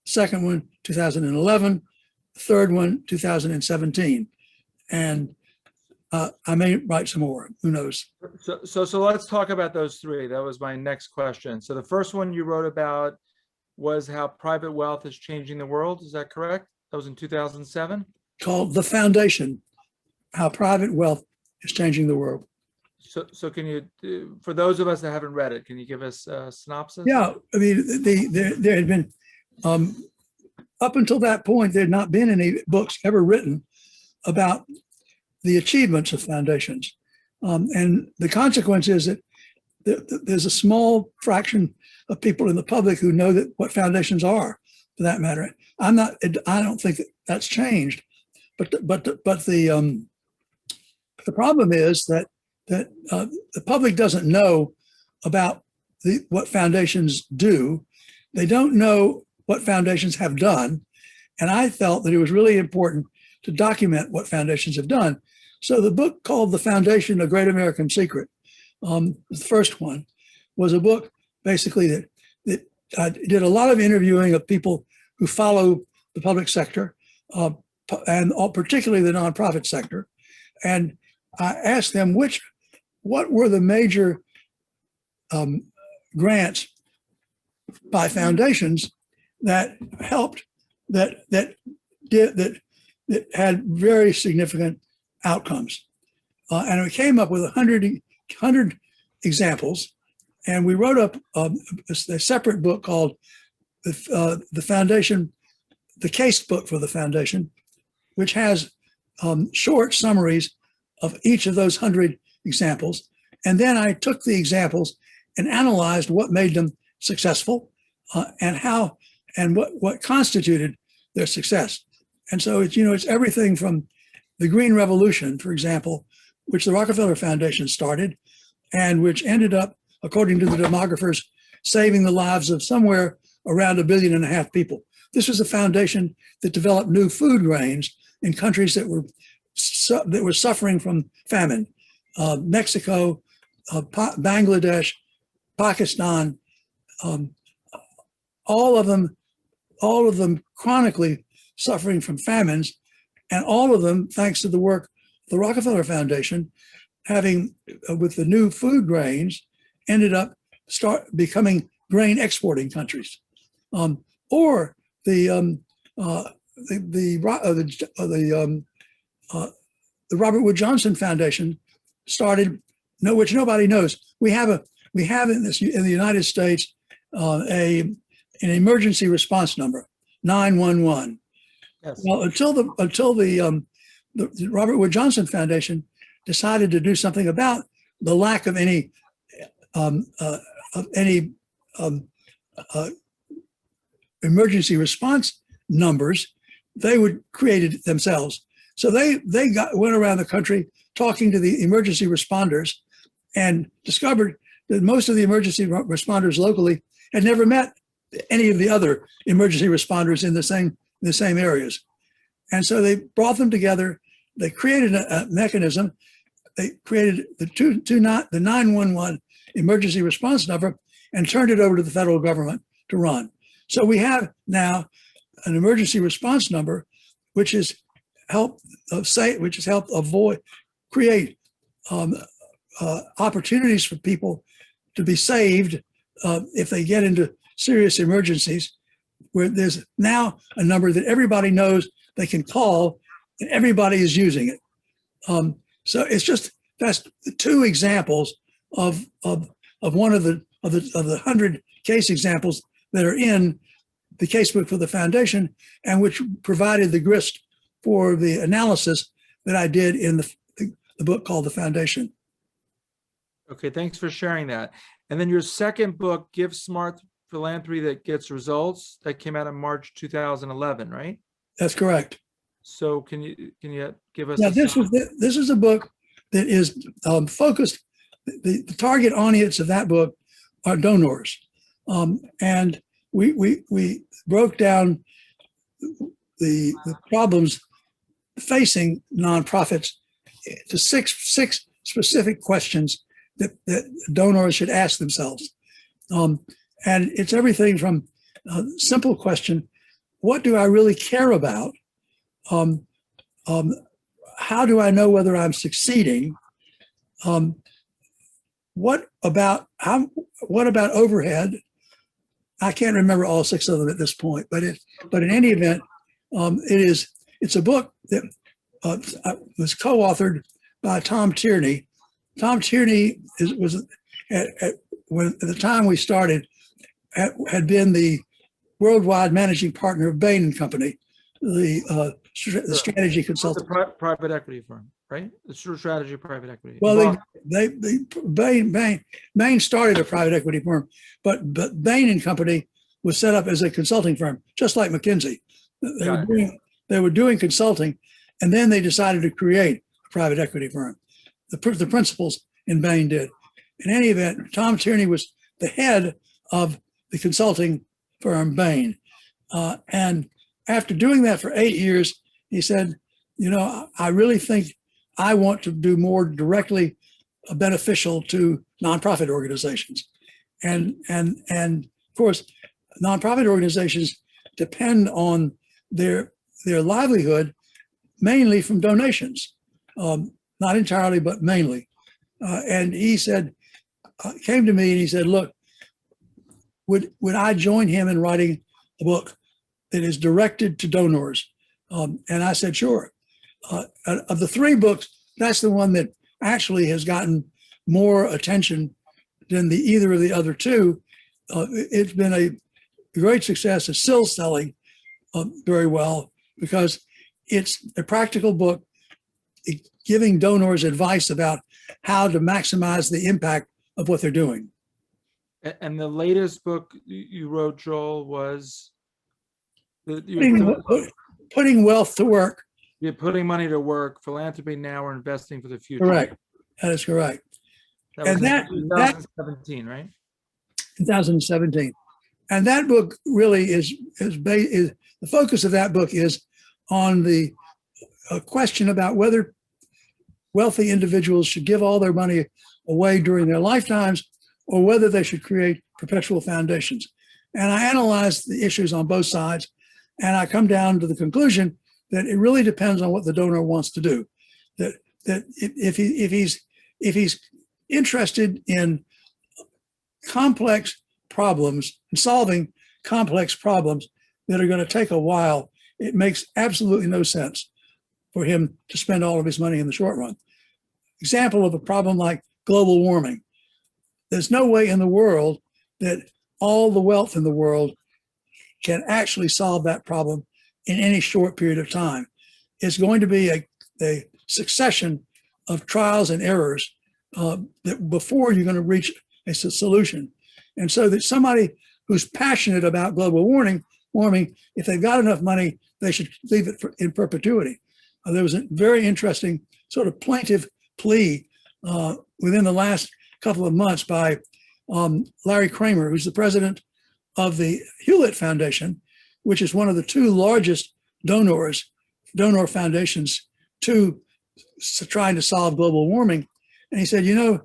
second one 2011, third one 2017, and I may write some more. Who knows? So let's talk about those 3. That was my next question. So the first one you wrote about was how private wealth is changing the world. Is that correct? That was in 2007. Called The Foundation: How Private Wealth is Changing the World. So can you, for those of us that haven't read it, can you give us a synopsis? Yeah, I mean, there had been, up until that point, there had not been any books ever written about the achievements of foundations. And the consequence is that there's a small fraction of people in the public who know what foundations are, for that matter. I don't think that's changed, but the problem is that the public doesn't know about what foundations do. They don't know what foundations have done. And I felt that it was really important to document what foundations have done. So the book called The Foundation: A Great American Secret, the first one, was a book basically that did a lot of interviewing of people who follow the public sector, and particularly the nonprofit sector. And I asked them what were the major grants by foundations that helped, that had very significant outcomes. And we came up with 100 examples, and we wrote up a separate book called the Foundation, the Case Book for the Foundation, which has short summaries of each of those 100 examples. And then I took the examples and analyzed what made them successful, and what constituted their success. And so it's everything from the Green Revolution, for example, which the Rockefeller Foundation started, and which ended up, according to the demographers, saving the lives of somewhere around 1.5 billion people. This was a foundation that developed new food grains in countries that were suffering from famine. Mexico, Bangladesh, Pakistan, all of them chronically suffering from famines, and all of them, thanks to the work of the Rockefeller Foundation, having with the new food grains, ended up becoming grain exporting countries. Or the Robert Wood Johnson Foundation started, which nobody knows. We have in the United States an emergency response number, 911. Yes. Well, until the Robert Wood Johnson Foundation decided to do something about the lack of any emergency response numbers, they would create it themselves. So they went around the country talking to the emergency responders and discovered that most of the emergency responders locally had never met any of the other emergency responders in the same areas. And so they brought them together. They created a mechanism. They created the 911 emergency response number and turned it over to the federal government to run. So we have now an emergency response number, which has helped create opportunities for people to be saved if they get into serious emergencies, where there's now a number that everybody knows they can call, and everybody is using it. So that's two examples of one of the 100 case examples that are in the casebook for the foundation, and which provided the grist for the analysis that I did in the book called The Foundation. Okay, thanks for sharing that. And then your second book, Give Smart Philanthropy That Gets Results, that came out in March 2011, right? That's correct. So can you give us? Yeah, this is a book that is focused. The target audience of that book are donors, and we broke down the problems facing nonprofits to six specific questions that donors should ask themselves. And it's everything from a simple question: what do I really care about? How do I know whether I'm succeeding? What about overhead? I can't remember all six of them at this point, but in any event, it's a book that was co-authored by Tom Tierney. Tom Tierney was at the time we started had been the worldwide managing partner of Bain and Company, the strategy consultant. The private equity firm, right? The strategy private equity. Well, Bain started a private equity firm, but Bain and Company was set up as a consulting firm, just like McKinsey. They were doing consulting, and then they decided to create a private equity firm. The principals in Bain did. In any event, Tom Tierney was the head of the consulting firm Bain. And after doing that for 8 years, he said, I really think I want to do more directly beneficial to nonprofit organizations. And of course, nonprofit organizations depend on their livelihood mainly from donations, not entirely, but mainly. And he said, came to me and he said, look, would I join him in writing a book that is directed to donors? And I said, sure. Of the three books, that's the one that actually has gotten more attention than either of the other two. It's been a great success. It's still selling very well because it's a practical book giving donors advice about how to maximize the impact of what they're doing. And the latest book you wrote, Joel, was Putting wealth to work. You're putting money to work, philanthropy now, or investing for the future. Correct. That is correct. That was 2017, right? 2017. And that book really is the focus of that book is on the question about whether wealthy individuals should give all their money away during their lifetimes or whether they should create perpetual foundations. And I analyzed the issues on both sides, and I come down to the conclusion that it really depends on what the donor wants to do. That if he's interested in complex problems and solving complex problems that are going to take a while, it makes absolutely no sense for him to spend all of his money in the short run. Example of a problem like global warming. There's no way in the world that all the wealth in the world can actually solve that problem in any short period of time. It's going to be a succession of trials and errors that before you're going to reach a solution. And so that somebody who's passionate about global warming, if they've got enough money, they should leave it in perpetuity. There was a very interesting sort of plaintive plea within the last couple of months by Larry Kramer, who's the president of the Hewlett Foundation, which is one of the two largest donor foundations to trying to solve global warming. And he said, you know,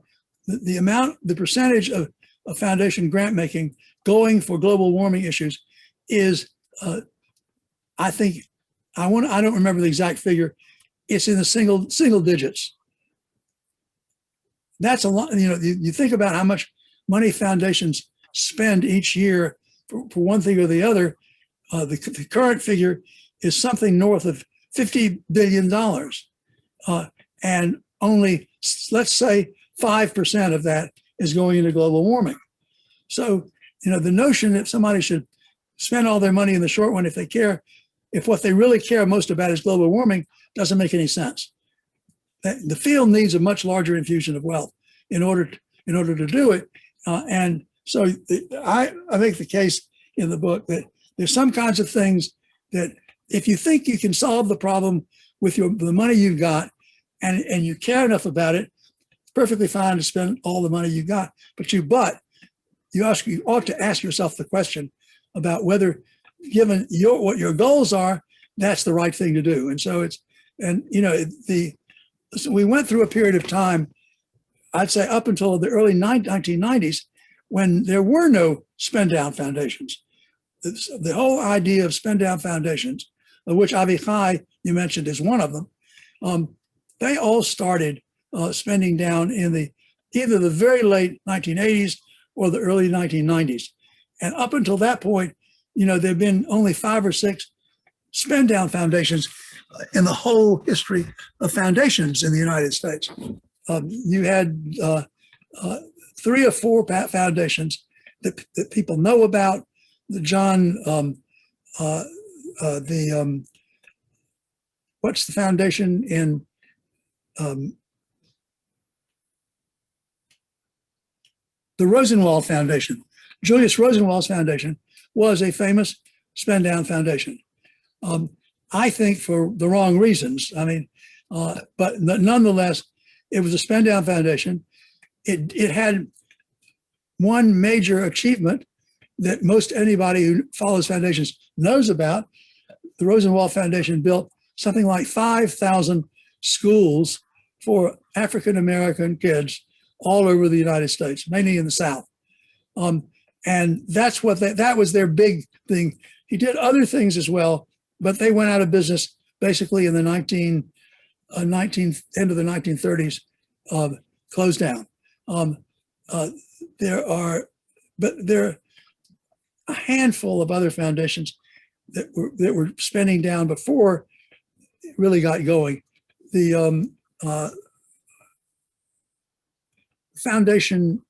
the percentage of foundation grant making going for global warming issues is, I think, I don't remember the exact figure. It's in the single digits. That's a lot. You know, you think about how much money foundations spend each year for one thing or the other. The current figure is something north of $50 billion. And only, let's say, 5% of that is going into global warming. So, you know, the notion that somebody should spend all their money in the short run if they care, if what they really care most about is global warming, doesn't make any sense. The field needs a much larger infusion of wealth in order to do it. And so I make the case in the book that there's some kinds of things that if you think you can solve the problem with the money you've got and you care enough about it, it's perfectly fine to spend all the money you got. But you ought to ask yourself the question about whether, given what your goals are, that's the right thing to do. And so so we went through a period of time, I'd say up until the early 1990s, when there were no Spindown Foundations. The whole idea of Spindown Foundations, of which Avichai, you mentioned, is one of them, they all started spending down in either the very late 1980s or the early 1990s. And up until that point, you know, there've been only 5 or 6 Spindown Foundations in the whole history of foundations in the United States. You had 3 or 4 foundations that people know about. The what's the foundation in the Rosenwald Foundation? Julius Rosenwald's foundation was a famous Spindown Foundation. I think for the wrong reasons. I mean, but nonetheless, it was a Spindown Foundation. It had one major achievement that most anybody who follows foundations knows about. The Rosenwald Foundation built something like 5,000 schools for African-American kids all over the United States, mainly in the South. And that's what that was their big thing. He did other things as well, but they went out of business basically in the end of the 1930s, closed down. There are a handful of other foundations that were spending down before it really got going. The foundation,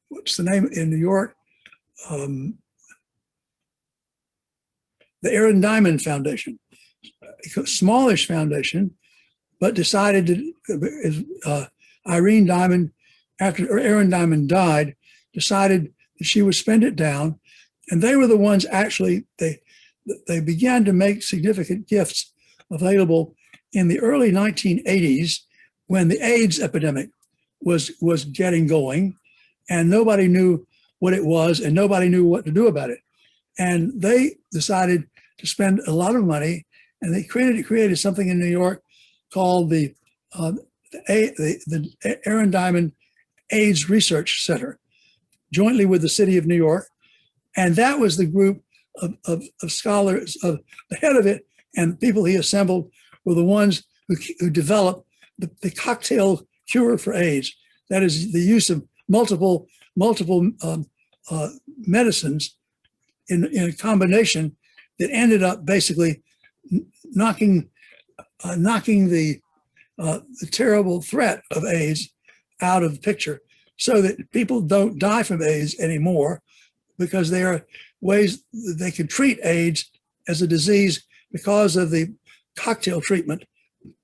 what's the name in New York? The Aaron Diamond Foundation, a smallish foundation, but decided to, Irene Diamond, after Aaron Diamond died, decided that she would spend it down. And they were the ones actually, they began to make significant gifts available in the early 1980s when the AIDS epidemic was getting going and nobody knew what it was and nobody knew what to do about it. And they decided to spend a lot of money, and they created something in New York called the Aaron Diamond AIDS Research Center, jointly with the city of New York. And that was the group of scholars, of the head of it, and people he assembled were the ones who developed the cocktail cure for AIDS. That is the use of multiple medicines in a combination that ended up basically knocking the terrible threat of AIDS out of the picture, so that people don't die from AIDS anymore, because there are ways that they can treat AIDS as a disease because of the cocktail treatment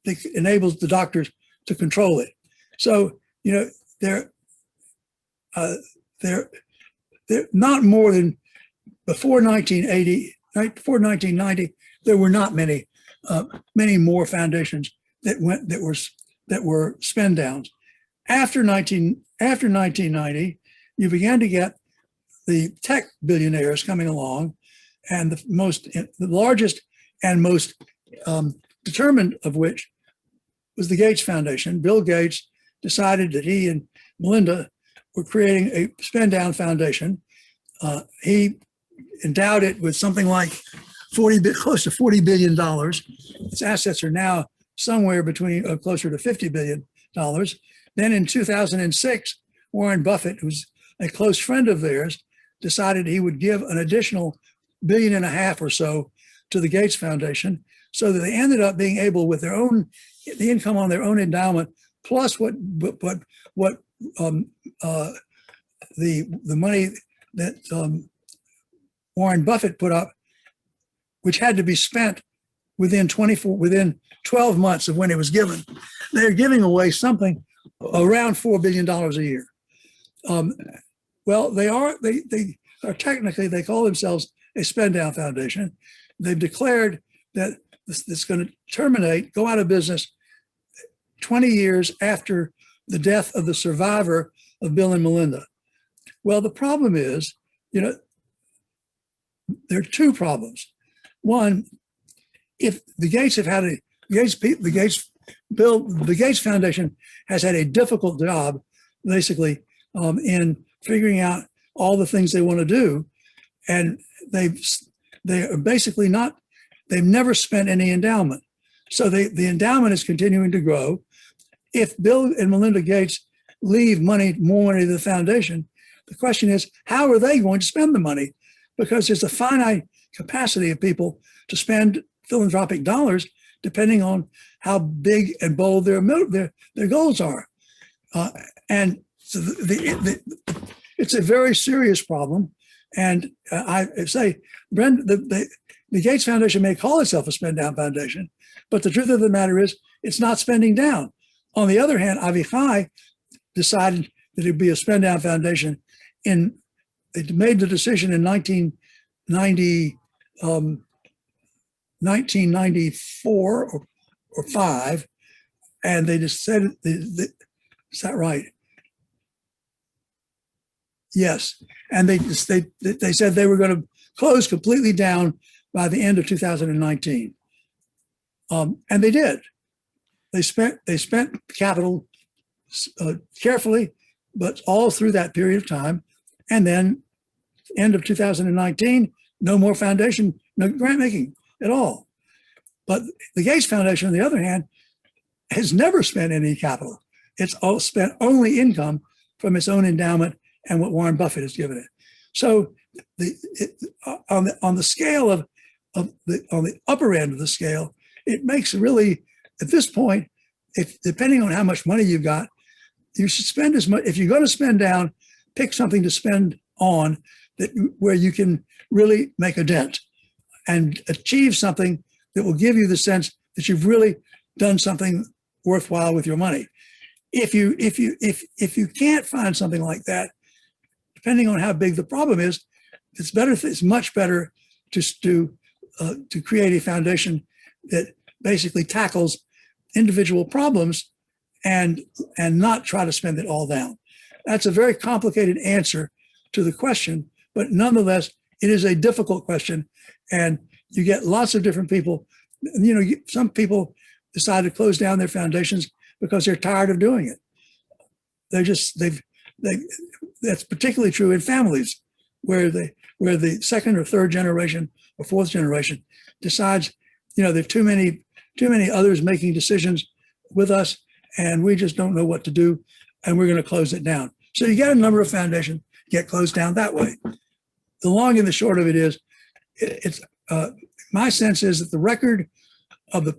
that enables the doctors to control it. So, you know, they're not more than before 1980, before 1990. There were not many more foundations that were spend downs. After 1990, you began to get the tech billionaires coming along, and the largest and most determined of which was the Gates Foundation. Bill Gates decided that he and Melinda were creating a spend down foundation. He endowed it with something like close to $40 billion. Its assets are now somewhere between closer to $50 billion. Then in 2006, Warren Buffett, who's a close friend of theirs, decided he would give an additional $1.5 billion or so to the Gates Foundation, so that they ended up being able, with their own, the income on their own endowment, plus the money that Warren Buffett put up, which had to be spent within 12 months of when it was given. They're giving away something around $4 billion a year. Well, they are technically, they call themselves a spend down foundation. They've declared that it's going to terminate, go out of business 20 years after the death of the survivor of Bill and Melinda. Well, the problem is, there are two problems. One, if the Gates have had the Gates Foundation has had a difficult job, basically, in figuring out all the things they want to do, and they are basically not. They've never spent any endowment, so the endowment is continuing to grow. If Bill and Melinda Gates leave more money to the foundation, the question is, how are they going to spend the money? Because there's a finite capacity of people to spend philanthropic dollars, depending on how big and bold their goals are. And so it's a very serious problem. And I say, the Gates Foundation may call itself a spend down foundation, but the truth of the matter is it's not spending down. On the other hand, Avichai decided that it'd be a spend down foundation. It made the decision in 1994 or 5, and they just said, is that right? Yes, and they said they were going to close completely down by the end of 2019, and they did. They spent capital carefully, but all through that period of time, and then end of 2019, no more foundation, no grant making at all. But the Gates Foundation, on the other hand, has never spent any capital. It's all spent only income from its own endowment and what Warren Buffett has given it. So on the scale on the upper end of the scale, it makes really, at this point, depending on how much money you've got, you should spend as much. If you're going to spend down, pick something to spend on where you can really make a dent and achieve something that will give you the sense that you've really done something worthwhile with your money. If you can't find something like that, depending on how big the problem is, it's much better to create a foundation that basically tackles individual problems and not try to spend it all down. That's a very complicated answer to the question, but nonetheless, it is a difficult question, and you get lots of different people. Some people decide to close down their foundations because they're tired of doing it. That's particularly true in families where the second or third generation or fourth generation decides, there are too many others making decisions with us, and we just don't know what to do, and we're going to close it down. So you get a number of foundations get closed down that way. The long and the short of it is, my sense is that the record of the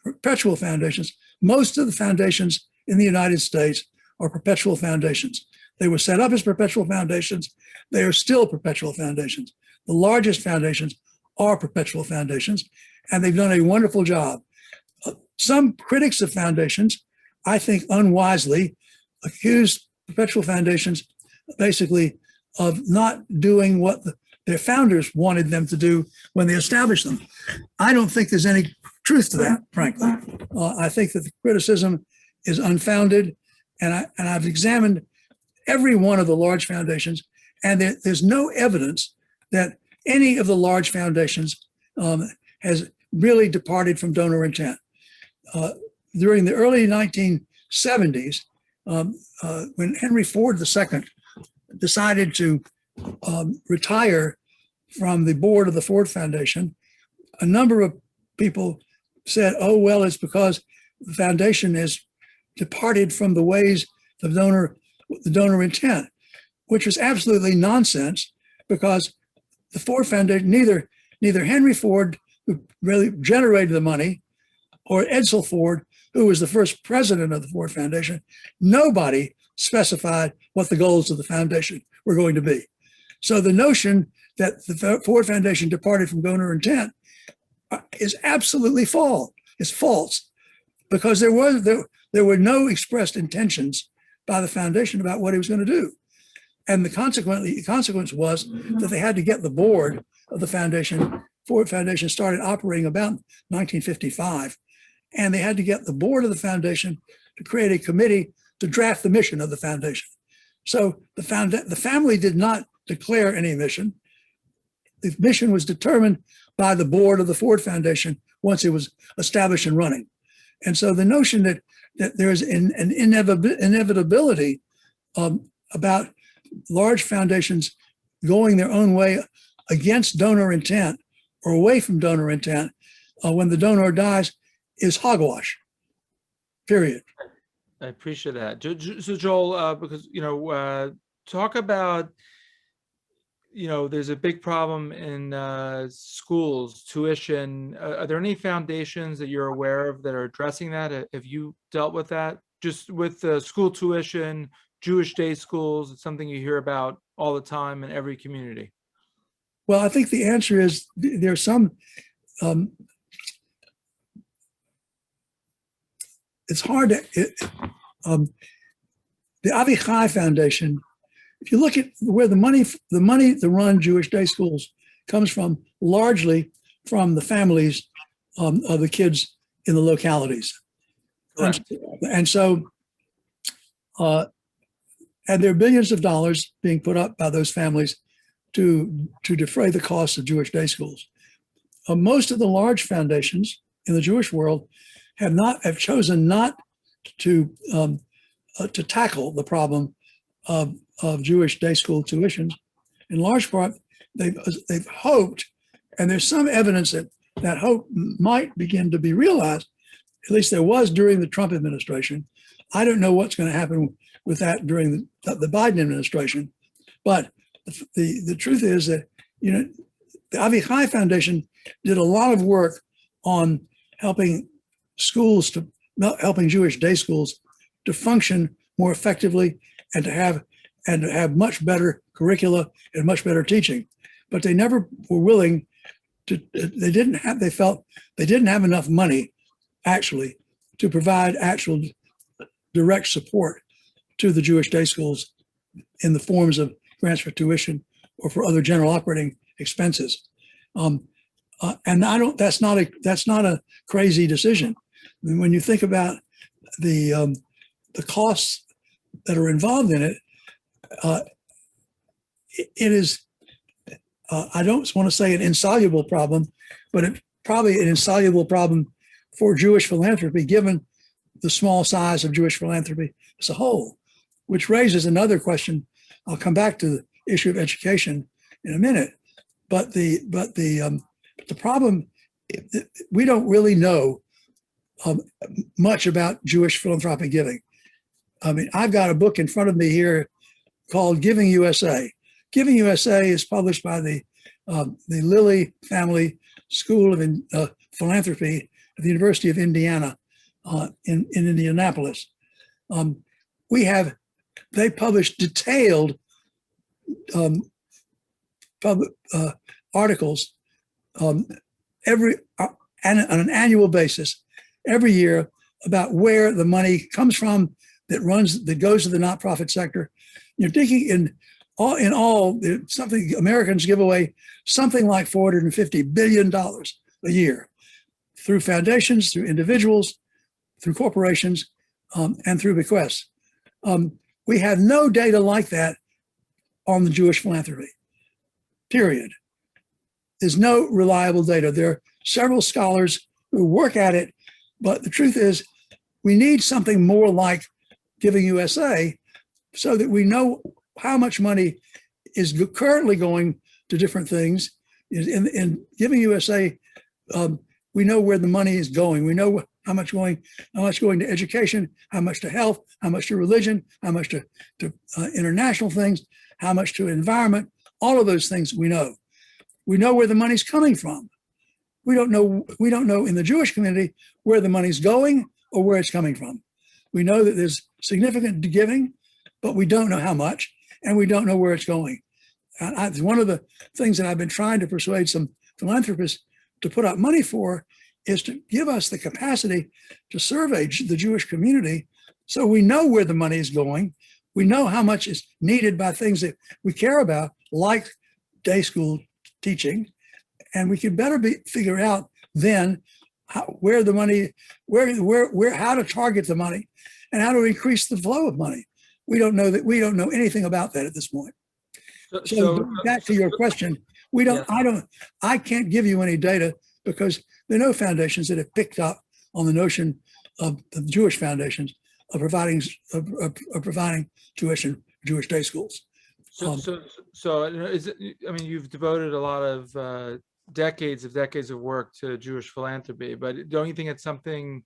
perpetual foundations, most of the foundations in the United States are perpetual foundations. They were set up as perpetual foundations. They are still perpetual foundations. The largest foundations are perpetual foundations, and they've done a wonderful job. Some critics of foundations, I think unwisely, accuse perpetual foundations basically of not doing what their founders wanted them to do when they established them. I don't think there's any truth to that, frankly. I think that the criticism is unfounded, and I've examined every one of the large foundations, and there's no evidence that any of the large foundations has really departed from donor intent. During the early 1970s, when Henry Ford II decided to retire from the board of the Ford Foundation, a number of people said, oh, well, it's because the foundation has departed from the ways of the donor intent, which was absolutely nonsense, because the Ford Foundation, neither Henry Ford, who really generated the money, or Edsel Ford, who was the first president of the Ford Foundation, nobody specified what the goals of the foundation were going to be. So the notion that the Ford Foundation departed from donor intent is absolutely false. It's false, because there were no expressed intentions by the foundation about what he was going to do. And the consequence was that they had to get the board of the foundation. Ford Foundation started operating about 1955, and they had to get the board of the foundation to create a committee to draft the mission of the foundation. So the family did not declare any mission. The mission was determined by the board of the Ford Foundation once it was established and running. And so the notion that there's an inevitability about large foundations going their own way against donor intent or away from donor intent when the donor dies is hogwash, period. I appreciate that. So Joel, because, talk about, there's a big problem in schools, tuition. Are there any foundations that you're aware of that are addressing that? Have you dealt with that? Just with school tuition, Jewish day schools, it's something you hear about all the time in every community. Well, I think the answer is there's some, it's hard to, the Avichai Foundation, if you look at where the money to run Jewish day schools comes from, largely from the families of the kids in the localities. And so, and there are billions of dollars being put up by those families to defray the costs of Jewish day schools. Most of the large foundations in the Jewish world have chosen not to tackle the problem of Jewish day school tuitions. In large part, they've hoped, and there's some evidence that hope might begin to be realized. At least there was during the Trump administration. I don't know what's going to happen with that during the Biden administration, but the truth is that the Avichai Foundation did a lot of work on helping Jewish day schools to function more effectively and to have much better curricula and much better teaching. But they never were willing to. They felt they didn't have enough money actually to provide actual direct support to the Jewish day schools in the forms of grants for tuition or for other general operating expenses. And that's not a crazy decision. I mean, when you think about the costs that are involved in it, it is, I don't want to say an insoluble problem, but it's probably an insoluble problem for Jewish philanthropy, given the small size of Jewish philanthropy as a whole, which raises another question. I'll come back to the issue of education in a minute, but the problem, we don't really know much about Jewish philanthropic giving. I mean, I've got a book in front of me here called Giving USA. Giving USA is published by the Lilly Family School of Philanthropy at the University of Indiana in Indianapolis. They publish detailed articles on an annual basis every year about where the money comes from, that goes to the nonprofit sector. You're thinking in all, something Americans give away something like $450 billion a year through foundations, through individuals, through corporations, and through bequests. We have no data like that on the Jewish philanthropy, period. There's no reliable data. There are several scholars who work at it, but the truth is we need something more like Giving USA so that we know how much money is currently going to different things. In Giving USA, we know where the money is going. We know how much going to education, how much to health, how much to religion, how much to international things, how much to environment. All of those things we know. We know where the money's coming from. We don't know in the Jewish community where the money's going or where it's coming from. We know that there's significant giving, but we don't know how much, and we don't know where it's going. And one of the things that I've been trying to persuade some philanthropists to put up money for is to give us the capacity to survey the Jewish community so we know where the money is going. We know how much is needed by things that we care about, like day school teaching, and we can better figure out then where the money, how to target the money and how to increase the flow of money. We don't know anything about that at this point. So back to your question, I can't give you any data because there are no foundations that have picked up on the notion of the Jewish foundations of providing tuition for Jewish day schools. So is it, I mean, you've devoted a lot of decades of work to Jewish philanthropy, but don't you think it's something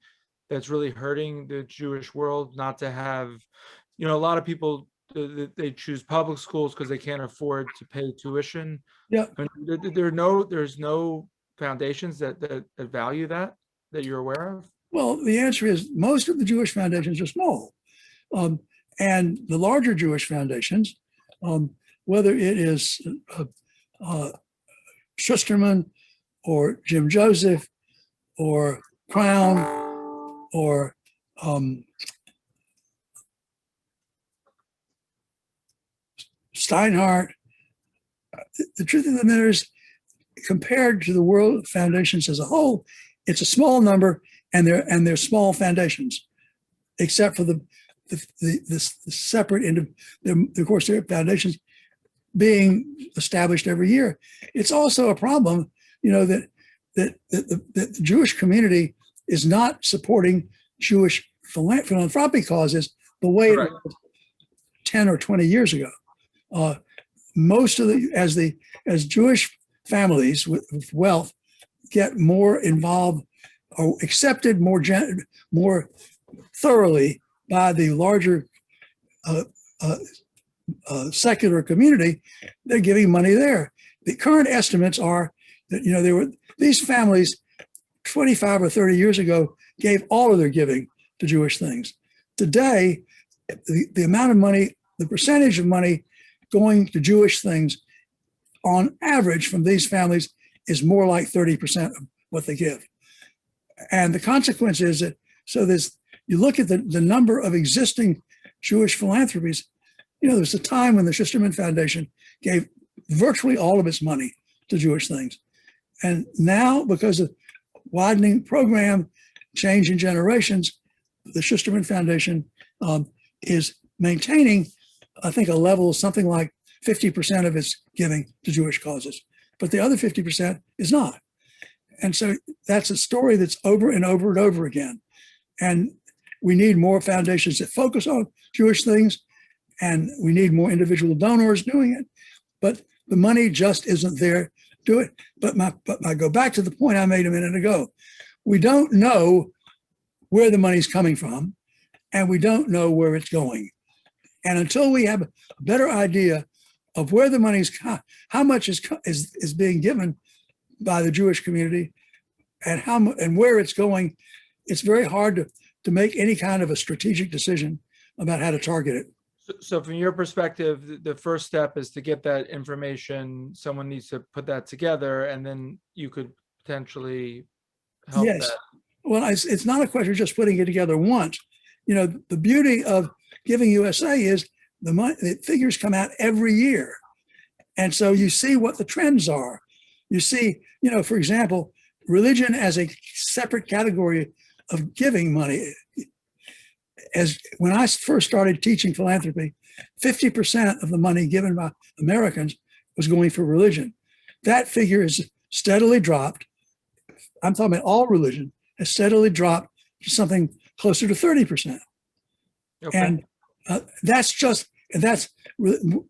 that's really hurting the Jewish world not to have, a lot of people, they choose public schools because they can't afford to pay tuition. Yeah. I mean, there's no foundations that value that you're aware of? Well, the answer is most of the Jewish foundations are small. And the larger Jewish foundations, whether it is Schusterman or Jim Joseph or Crown or Steinhardt, the truth of the matter is, compared to the world foundations as a whole, it's a small number, and they're small foundations, except for the separate of course, there are foundations being established every year. It's also a problem, that the Jewish community is not supporting Jewish philanthropic causes the way it was 10 or 20 years ago. Most of as Jewish families with wealth get more involved or accepted more thoroughly by the larger secular community, they're giving money there. The current estimates are that these families 25 or 30 years ago gave all of their giving to Jewish things. Today, the amount of money, the percentage of money going to Jewish things on average from these families is more like 30% of what they give. And the consequence is that, you look at the number of existing Jewish philanthropies, there was a time when the Schusterman Foundation gave virtually all of its money to Jewish things. And now, because of widening program, change in generations, the Schusterman Foundation is maintaining, I think, a level of something like 50% of its giving to Jewish causes, but the other 50% is not. And so that's a story that's over and over and over again. And we need more foundations that focus on Jewish things, and we need more individual donors doing it, but the money just isn't there to do it. But I go back to the point I made a minute ago. We don't know where the money's coming from, and we don't know where it's going. And until we have a better idea of where the money's, how much is being given by the Jewish community, and where it's going, it's very hard to make any kind of a strategic decision about how to target it. So from your perspective, the first step is to get that information. Someone needs to put that together, and then you could potentially help that. Well, it's not a question of just putting it together once. the beauty of Giving USA is the figures come out every year. And so you see what the trends are. You see, for example, religion as a separate category of giving money. As when I first started teaching philanthropy, 50% of the money given by Americans was going for religion. That figure has steadily dropped. I'm talking about all religion has steadily dropped to something closer to 30%. Okay. And but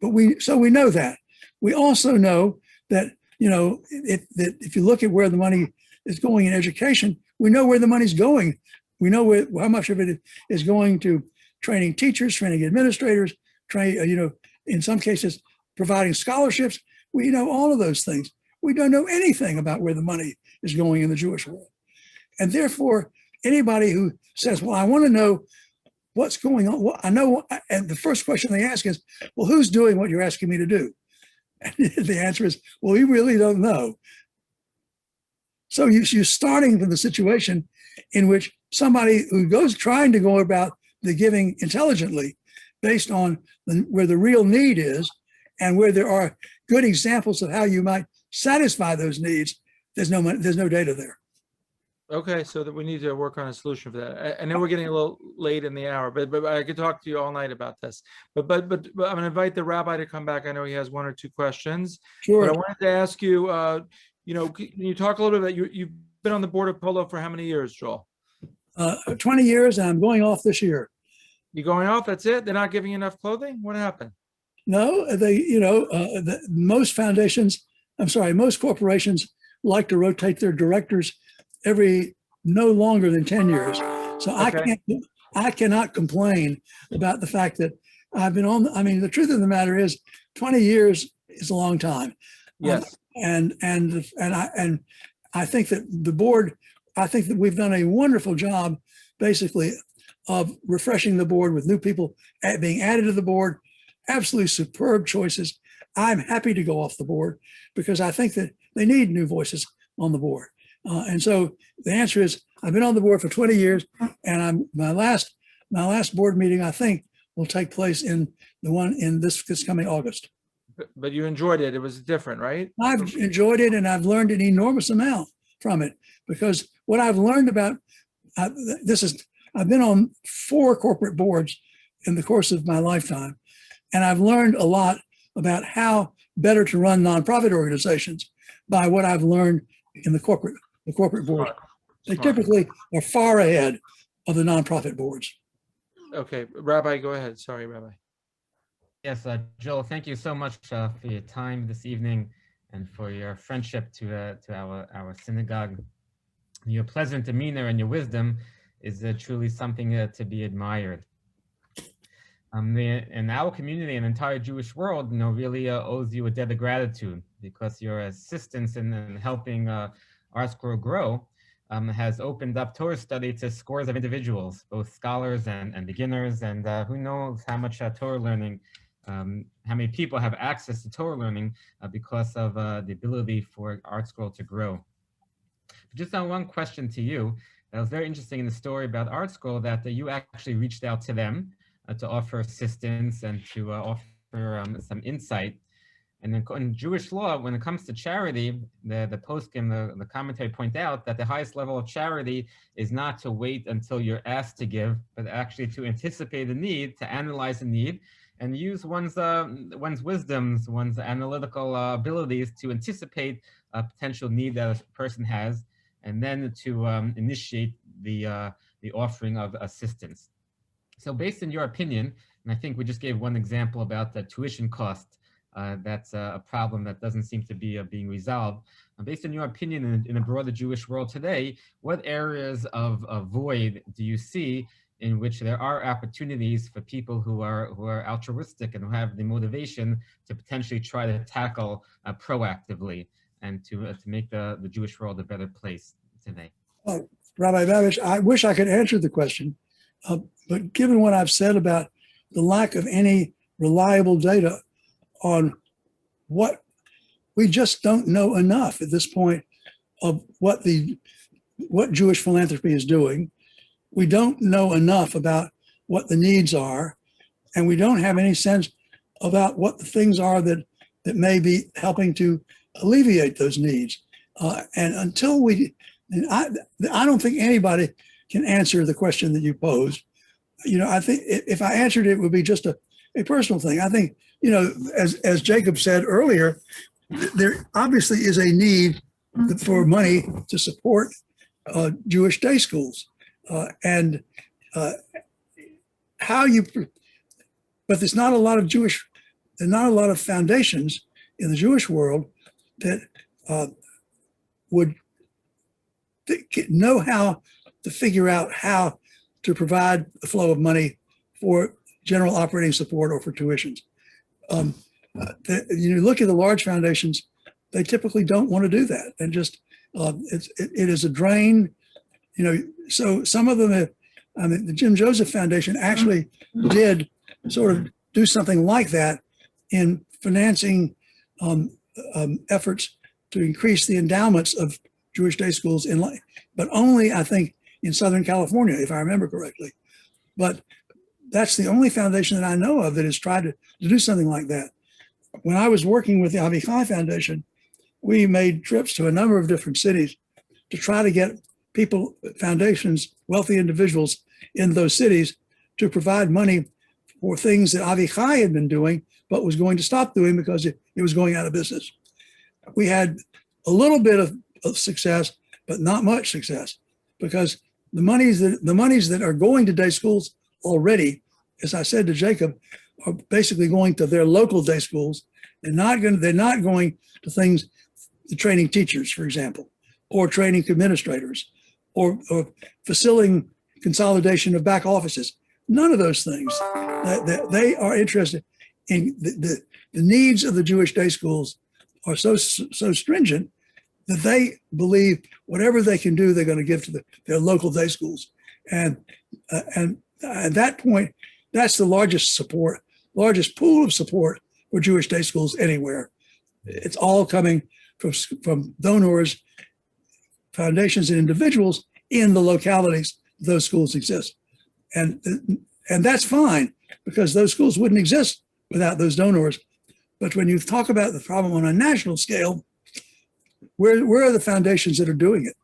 we know that. We also know that, that if you look at where the money is going in education, we know where the money's going. We know how much of it is going to training teachers, training administrators, in some cases, providing scholarships. We know all of those things. We don't know anything about where the money is going in the Jewish world. And therefore, anybody who says, well, I want to know what's going on, I know, and the first question they ask is, well, who's doing what you're asking me to do? And the answer is, well, we really don't know. So you're starting from the situation in which somebody who trying to go about the giving intelligently based on where the real need is and where there are good examples of how you might satisfy those needs, there's no data there. Okay, so that we need to work on a solution for that. I know we're getting a little late in the hour, but I could talk to you all night about this. But I'm going to invite the rabbi to come back. I know he has one or two questions. Sure. But I wanted to ask you, can you talk a little bit about you've been on the board of Polo for how many years, Joel? 20 years, and I'm going off this year. You going off? That's it? They're not giving you enough clothing? What happened? No, most corporations like to rotate their directors no longer than 10 years. So okay. I cannot complain about the fact that I've been on. I mean, the truth of the matter is 20 years is a long time. Yes. And I think that the board, I think that we've done a wonderful job basically of refreshing the board with new people being added to the board, absolutely superb choices. I'm happy to go off the board because I think that they need new voices on the board. And so the answer is I've been on the board for 20 years, and my last board meeting, I think, will take place in the one in this coming August. But you enjoyed it. It was different, right? I've enjoyed it, and I've learned an enormous amount from it because what I've learned about I've been on 4 corporate boards in the course of my lifetime, and I've learned a lot about how better to run nonprofit organizations by what I've learned in the corporate board. They typically are far ahead of the nonprofit boards. Okay, Rabbi, go ahead. Sorry, Rabbi. Yes, Joel, thank you so much for your time this evening and for your friendship to our synagogue. Your pleasant demeanor and your wisdom is truly something to be admired. In our community and entire Jewish world, really owes you a debt of gratitude because your assistance in helping ArtScroll grow has opened up Torah study to scores of individuals, both scholars and beginners, and who knows how much Torah learning, how many people have access to Torah learning because of the ability for ArtScroll to grow. Just on one question to you, that was very interesting in the story about ArtScroll that you actually reached out to them to offer assistance and to offer some insight. And then in Jewish law, when it comes to charity, the poskim, the commentary point out that the highest level of charity is not to wait until you're asked to give, but actually to anticipate the need, to analyze the need, and use one's wisdoms, one's analytical abilities to anticipate a potential need that a person has, and then to initiate the offering of assistance. So based on your opinion, and I think we just gave one example about the tuition cost, that's a problem that doesn't seem to be being resolved. Based on your opinion in the broader Jewish world today, what areas of void do you see in which there are opportunities for people who are altruistic and who have the motivation to potentially try to tackle proactively and to make the Jewish world a better place today? Rabbi Babish, I wish I could answer the question, but given what I've said about the lack of any reliable data on what we just don't know enough at this point of what Jewish philanthropy is doing. We don't know enough about what the needs are, and we don't have any sense about what the things are that may be helping to alleviate those needs. And until I don't think anybody can answer the question that you posed. I think if I answered it, it would be just a personal thing. I think, as Jacob said earlier, there obviously is a need for money to support Jewish day schools. But there's not a lot of foundations in the Jewish world that would know how to figure out how to provide the flow of money for general operating support or for tuitions. You look at the large foundations, they typically don't want to do that. And just, it is a drain, so some of them, the Jim Joseph Foundation actually did sort of do something like that in financing efforts to increase the endowments of Jewish day schools but only, I think, in Southern California, if I remember correctly. But that's the only foundation that I know of that has tried to do something like that. When I was working with the Avichai Foundation, we made trips to a number of different cities to try to get people, foundations, wealthy individuals in those cities to provide money for things that Avichai had been doing, but was going to stop doing because it was going out of business. We had a little bit of success, but not much success, because the monies that are going to day schools already, as I said to Jacob, are basically going to their local day schools. They're not going to things, to training teachers, for example, or training administrators, or facilitating consolidation of back offices. None of those things. They are interested in the needs of the Jewish day schools are so stringent that they believe whatever they can do, they're going to give to their local day schools. And at that point, that's the largest pool of support for Jewish day schools anywhere. It's all coming from donors, foundations, and individuals in the localities those schools exist. And that's fine, because those schools wouldn't exist without those donors. But when you talk about the problem on a national scale, where are the foundations that are doing it?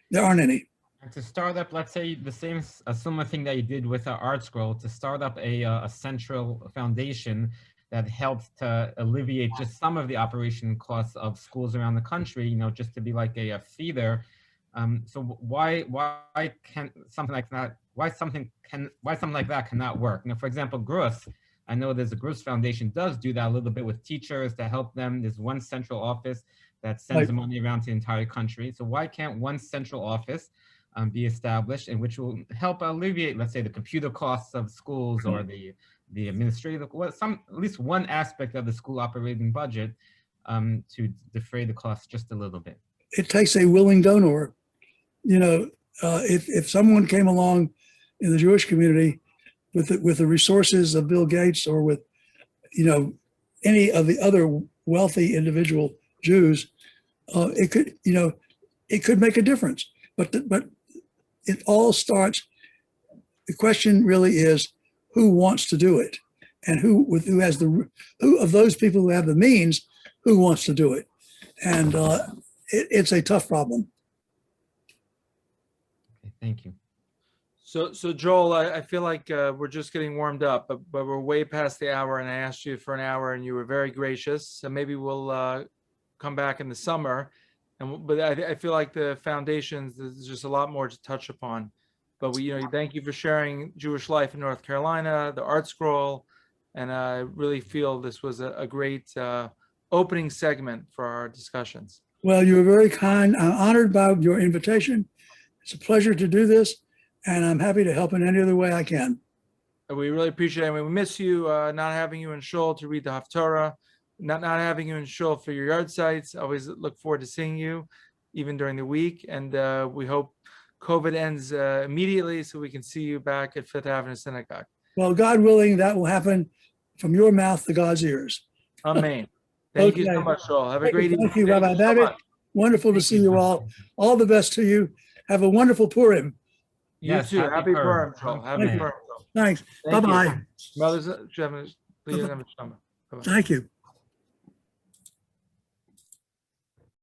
There aren't any. And to start up, let's say a similar thing that you did with ArtScroll, to start up a central foundation that helps to alleviate just some of the operation costs of schools around the country, just to be like a feeder. So why can something like that? Why something like that cannot work? For example, GRUS. I know there's a GRUS Foundation does do that a little bit with teachers to help them. There's one central office that sends the money around to the entire country. So why can't one central office be established, and which will help alleviate, let's say, the computer costs of schools or the administrative, at least one aspect of the school operating budget to defray the costs just a little bit? It takes a willing donor. If someone came along in the Jewish community with the resources of Bill Gates, or with, any of the other wealthy individual Jews, it could make a difference. But it all starts. The question really is, who wants to do it, and who of those people who have the means, who wants to do it, and it's a tough problem. Okay, thank you. So Joel, I feel like we're just getting warmed up, but we're way past the hour, and I asked you for an hour, and you were very gracious. So maybe we'll come back in the summer, but I feel like the foundations, there's just a lot more to touch upon. But thank you for sharing Jewish life in North Carolina, the ArtScroll, and I really feel this was a great opening segment for our discussions. Well, you were very kind. I'm honored by your invitation. It's a pleasure to do this, and I'm happy to help in any other way I can. We really appreciate it. I mean, we miss you, not having you in Shul to read the Haftarah, not having you in Shul for your yard sites. Always look forward to seeing you, even during the week. And we hope COVID ends immediately so we can see you back at Fifth Avenue Synagogue. Well, God willing, that will happen from your mouth to God's ears. Amen. Thank you so much, Joel. Have a great evening. Thank you, Rabbi David. Wonderful to see you all. All the best to you. Have a wonderful Purim. You too. Happy Purim, Joel. Happy Purim. Thanks. Thank you. Bye-bye. Brothers, Bye-bye. Thank you.